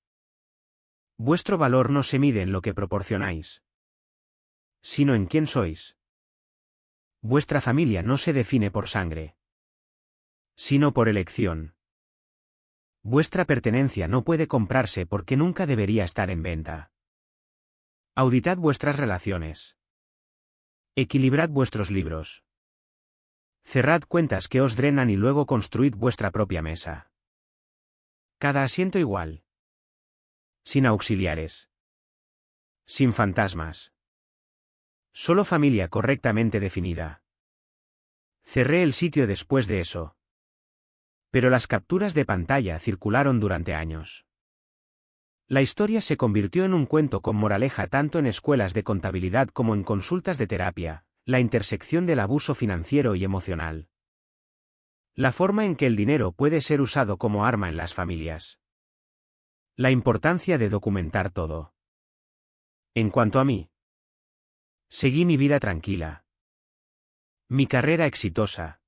Vuestro valor no se mide en lo que proporcionáis, sino en quién sois. Vuestra familia no se define por sangre, sino por elección. Vuestra pertenencia no puede comprarse porque nunca debería estar en venta. Auditad vuestras relaciones. Equilibrad vuestros libros. Cerrad cuentas que os drenan y luego construid vuestra propia mesa. Cada asiento igual. Sin auxiliares. Sin fantasmas. Solo familia correctamente definida. Cerré el sitio después de eso. Pero las capturas de pantalla circularon durante años. La historia se convirtió en un cuento con moraleja tanto en escuelas de contabilidad como en consultas de terapia, la intersección del abuso financiero y emocional. La forma en que el dinero puede ser usado como arma en las familias. La importancia de documentar todo. En cuanto a mí, seguí mi vida tranquila. Mi carrera exitosa.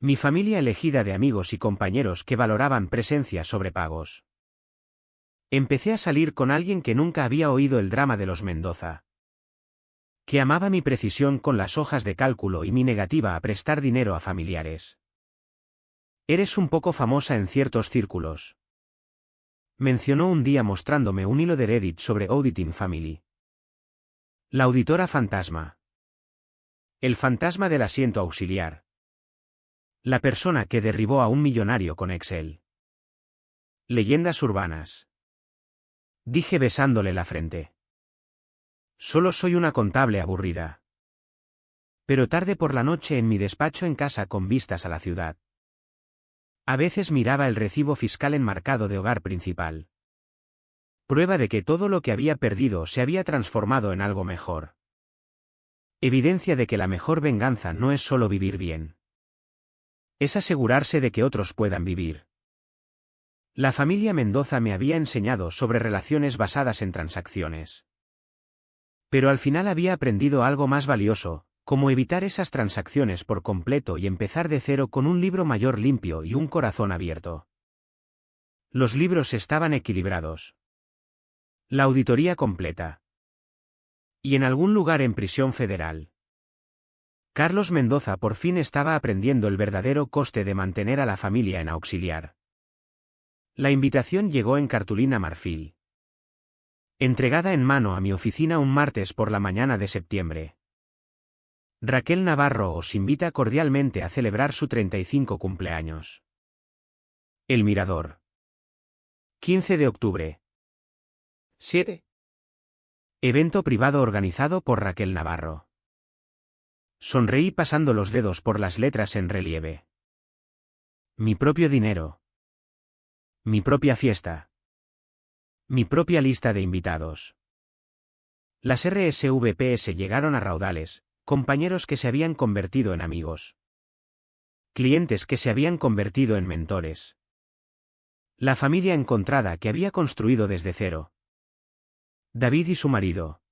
Mi familia elegida de amigos y compañeros que valoraban presencia sobre pagos. Empecé a salir con alguien que nunca había oído el drama de los Mendoza. Que amaba mi precisión con las hojas de cálculo y mi negativa a prestar dinero a familiares. Eres un poco famosa en ciertos círculos. Mencionó un día mostrándome un hilo de Reddit sobre Auditing Family. La auditora fantasma. El fantasma del asiento auxiliar. La persona que derribó a un millonario con Excel. Leyendas urbanas. Dije besándole la frente. Solo soy una contable aburrida. Pero tarde por la noche en mi despacho en casa con vistas a la ciudad. A veces miraba el recibo fiscal enmarcado de hogar principal. Prueba de que todo lo que había perdido se había transformado en algo mejor. Evidencia de que la mejor venganza no es solo vivir bien. Es asegurarse de que otros puedan vivir. La familia Mendoza me había enseñado sobre relaciones basadas en transacciones. Pero al final había aprendido algo más valioso, como evitar esas transacciones por completo y empezar de cero con un libro mayor limpio y un corazón abierto. Los libros estaban equilibrados. La auditoría completa. Y en algún lugar en prisión federal. Carlos Mendoza por fin estaba aprendiendo el verdadero coste de mantener a la familia en auxiliar. La invitación llegó en cartulina marfil. Entregada en mano a mi oficina un martes por la mañana de septiembre. Raquel Navarro os invita cordialmente a celebrar su 35 cumpleaños. El Mirador. 15 de octubre. 7. Evento privado organizado por Raquel Navarro. Sonreí pasando los dedos por las letras en relieve. Mi propio dinero. Mi propia fiesta. Mi propia lista de invitados. Las RSVPs llegaron a raudales, compañeros que se habían convertido en amigos. Clientes que se habían convertido en mentores. La familia encontrada que había construido desde cero. David y su marido.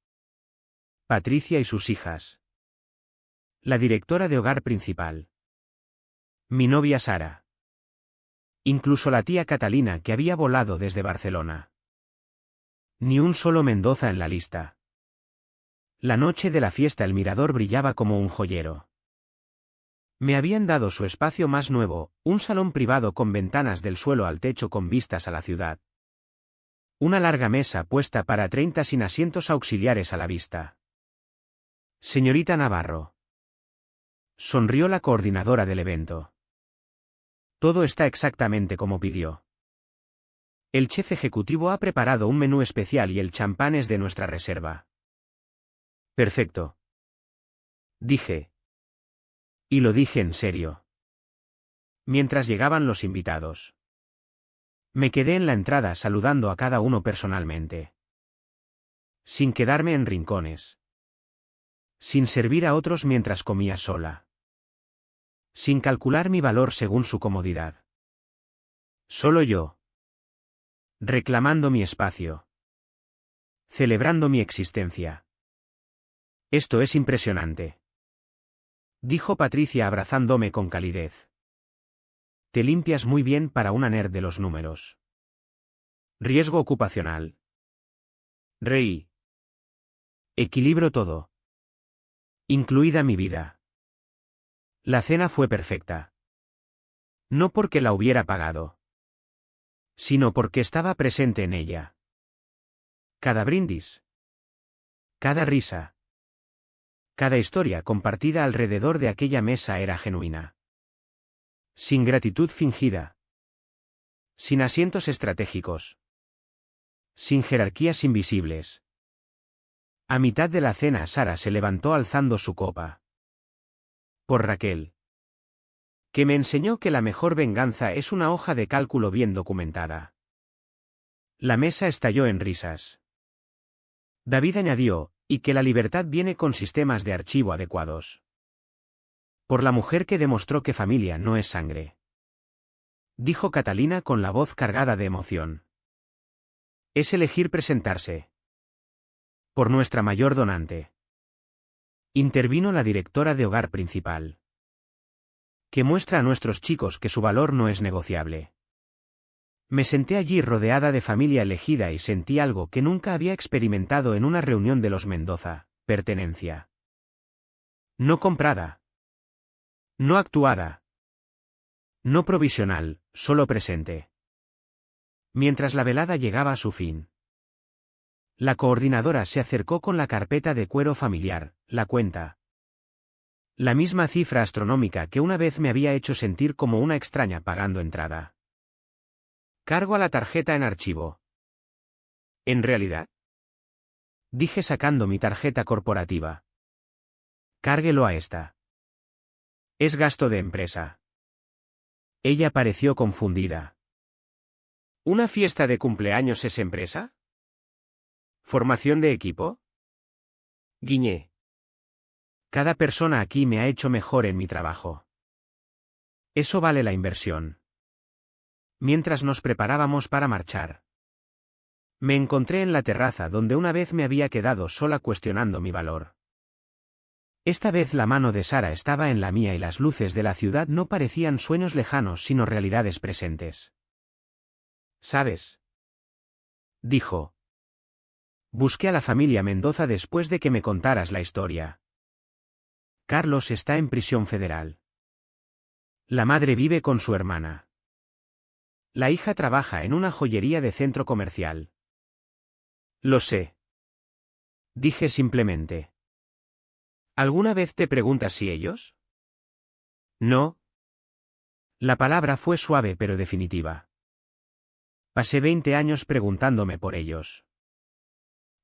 Patricia y sus hijas. La directora de hogar principal. Mi novia Sara. Incluso la tía Catalina que había volado desde Barcelona. Ni un solo Mendoza en la lista. La noche de la fiesta el Mirador brillaba como un joyero. Me habían dado su espacio más nuevo, un salón privado con ventanas del suelo al techo con vistas a la ciudad. Una larga mesa puesta para 30 sin asientos auxiliares a la vista. Señorita Navarro. Sonrió la coordinadora del evento. Todo está exactamente como pidió. El chef ejecutivo ha preparado un menú especial y el champán es de nuestra reserva. Perfecto. Dije. Y lo dije en serio. Mientras llegaban los invitados. Me quedé en la entrada saludando a cada uno personalmente. Sin quedarme en rincones. Sin servir a otros mientras comía sola. Sin calcular mi valor según su comodidad. Solo yo. Reclamando mi espacio. Celebrando mi existencia. Esto es impresionante. Dijo Patricia abrazándome con calidez. Te limpias muy bien para una nerd de los números. Riesgo ocupacional. Reí. Equilibro todo. Incluida mi vida. La cena fue perfecta. No porque la hubiera pagado. Sino porque estaba presente en ella. Cada brindis. Cada risa. Cada historia compartida alrededor de aquella mesa era genuina. Sin gratitud fingida. Sin asientos estratégicos. Sin jerarquías invisibles. A mitad de la cena Sara se levantó alzando su copa. Por Raquel. Que me enseñó que la mejor venganza es una hoja de cálculo bien documentada. La mesa estalló en risas. David añadió, y que la libertad viene con sistemas de archivo adecuados. Por la mujer que demostró que familia no es sangre. Dijo Catalina con la voz cargada de emoción. Es elegir presentarse. Por nuestra mayor donante. Intervino la directora de hogar principal. Que muestra a nuestros chicos que su valor no es negociable. Me senté allí rodeada de familia elegida y sentí algo que nunca había experimentado en una reunión de los Mendoza: pertenencia. No comprada. No actuada. No provisional, solo presente. Mientras la velada llegaba a su fin, la coordinadora se acercó con la carpeta de cuero familiar, la cuenta. La misma cifra astronómica que una vez me había hecho sentir como una extraña pagando entrada. Cargo a la tarjeta en archivo. ¿En realidad? Dije sacando mi tarjeta corporativa. Cárguelo a esta. Es gasto de empresa. Ella pareció confundida. ¿Una fiesta de cumpleaños es empresa? ¿Formación de equipo? Guiñé. Cada persona aquí me ha hecho mejor en mi trabajo. Eso vale la inversión. Mientras nos preparábamos para marchar, me encontré en la terraza donde una vez me había quedado sola cuestionando mi valor. Esta vez la mano de Sara estaba en la mía y las luces de la ciudad no parecían sueños lejanos sino realidades presentes. ¿Sabes?, dijo. Busqué a la familia Mendoza después de que me contaras la historia. Carlos está en prisión federal. La madre vive con su hermana. La hija trabaja en una joyería de centro comercial. Lo sé. Dije simplemente. ¿Alguna vez te preguntas si ellos? No. La palabra fue suave pero definitiva. Pasé 20 años preguntándome por ellos.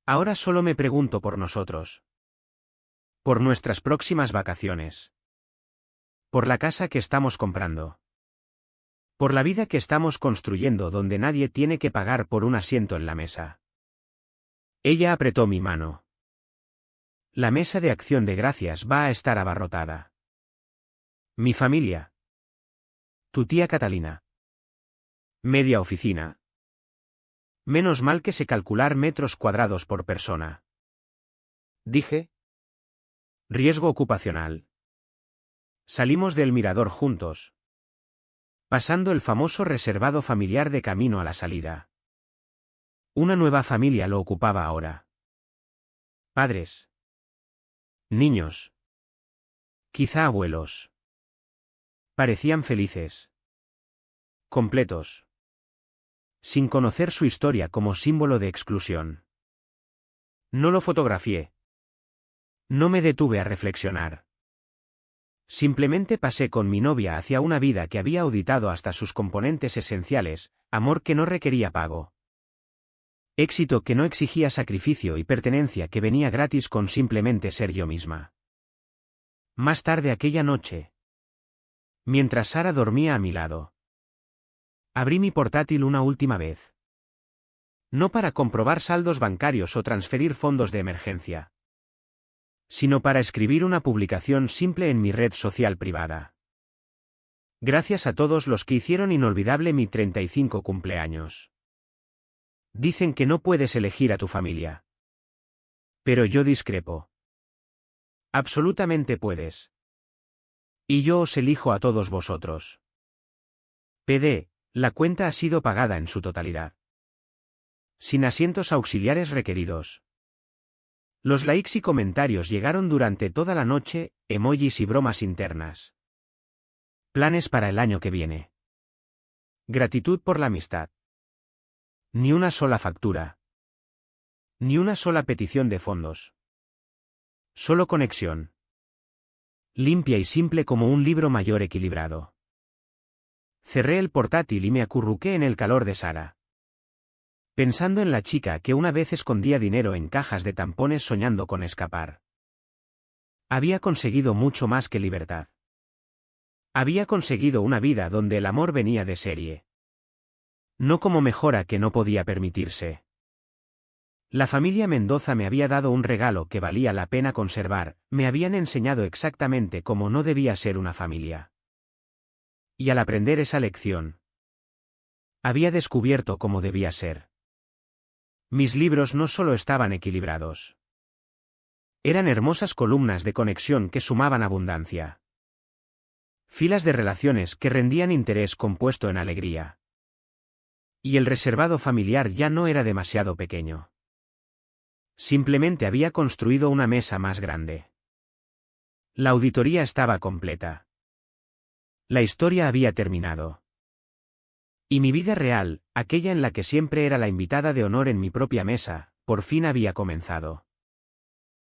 Ahora solo me pregunto por nosotros. Por nuestras próximas vacaciones. Por la casa que estamos comprando. Por la vida que estamos construyendo donde nadie tiene que pagar por un asiento en la mesa. Ella apretó mi mano. La mesa de acción de gracias va a estar abarrotada. Mi familia. Tu tía Catalina. Media oficina. Menos mal que sé calcular metros cuadrados por persona. Dije. Riesgo ocupacional. Salimos del mirador juntos, pasando el famoso reservado familiar de camino a la salida. Una nueva familia lo ocupaba ahora. Padres. Niños. Quizá abuelos. Parecían felices. Completos. Sin conocer su historia como símbolo de exclusión. No lo fotografié. No me detuve a reflexionar. Simplemente pasé con mi novia hacia una vida que había auditado hasta sus componentes esenciales, amor que no requería pago. Éxito que no exigía sacrificio y pertenencia que venía gratis con simplemente ser yo misma. Más tarde aquella noche, mientras Sara dormía a mi lado, abrí mi portátil una última vez. No para comprobar saldos bancarios o transferir fondos de emergencia, sino para escribir una publicación simple en mi red social privada. Gracias a todos los que hicieron inolvidable mi 35 cumpleaños. Dicen que no puedes elegir a tu familia. Pero yo discrepo. Absolutamente puedes. Y yo os elijo a todos vosotros. PD, la cuenta ha sido pagada en su totalidad. Sin asientos auxiliares requeridos. Los likes y comentarios llegaron durante toda la noche, emojis y bromas internas. Planes para el año que viene. Gratitud por la amistad. Ni una sola factura. Ni una sola petición de fondos. Solo conexión. Limpia y simple como un libro mayor equilibrado. Cerré el portátil y me acurruqué en el calor de Sara. Pensando en la chica que una vez escondía dinero en cajas de tampones soñando con escapar. Había conseguido mucho más que libertad. Había conseguido una vida donde el amor venía de serie. No como mejora que no podía permitirse. La familia Mendoza me había dado un regalo que valía la pena conservar, me habían enseñado exactamente cómo no debía ser una familia. Y al aprender esa lección, había descubierto cómo debía ser. Mis libros no solo estaban equilibrados. Eran hermosas columnas de conexión que sumaban abundancia. Filas de relaciones que rendían interés compuesto en alegría. Y el reservado familiar ya no era demasiado pequeño. Simplemente había construido una mesa más grande. La auditoría estaba completa. La historia había terminado. Y mi vida real, aquella en la que siempre era la invitada de honor en mi propia mesa, por fin había comenzado.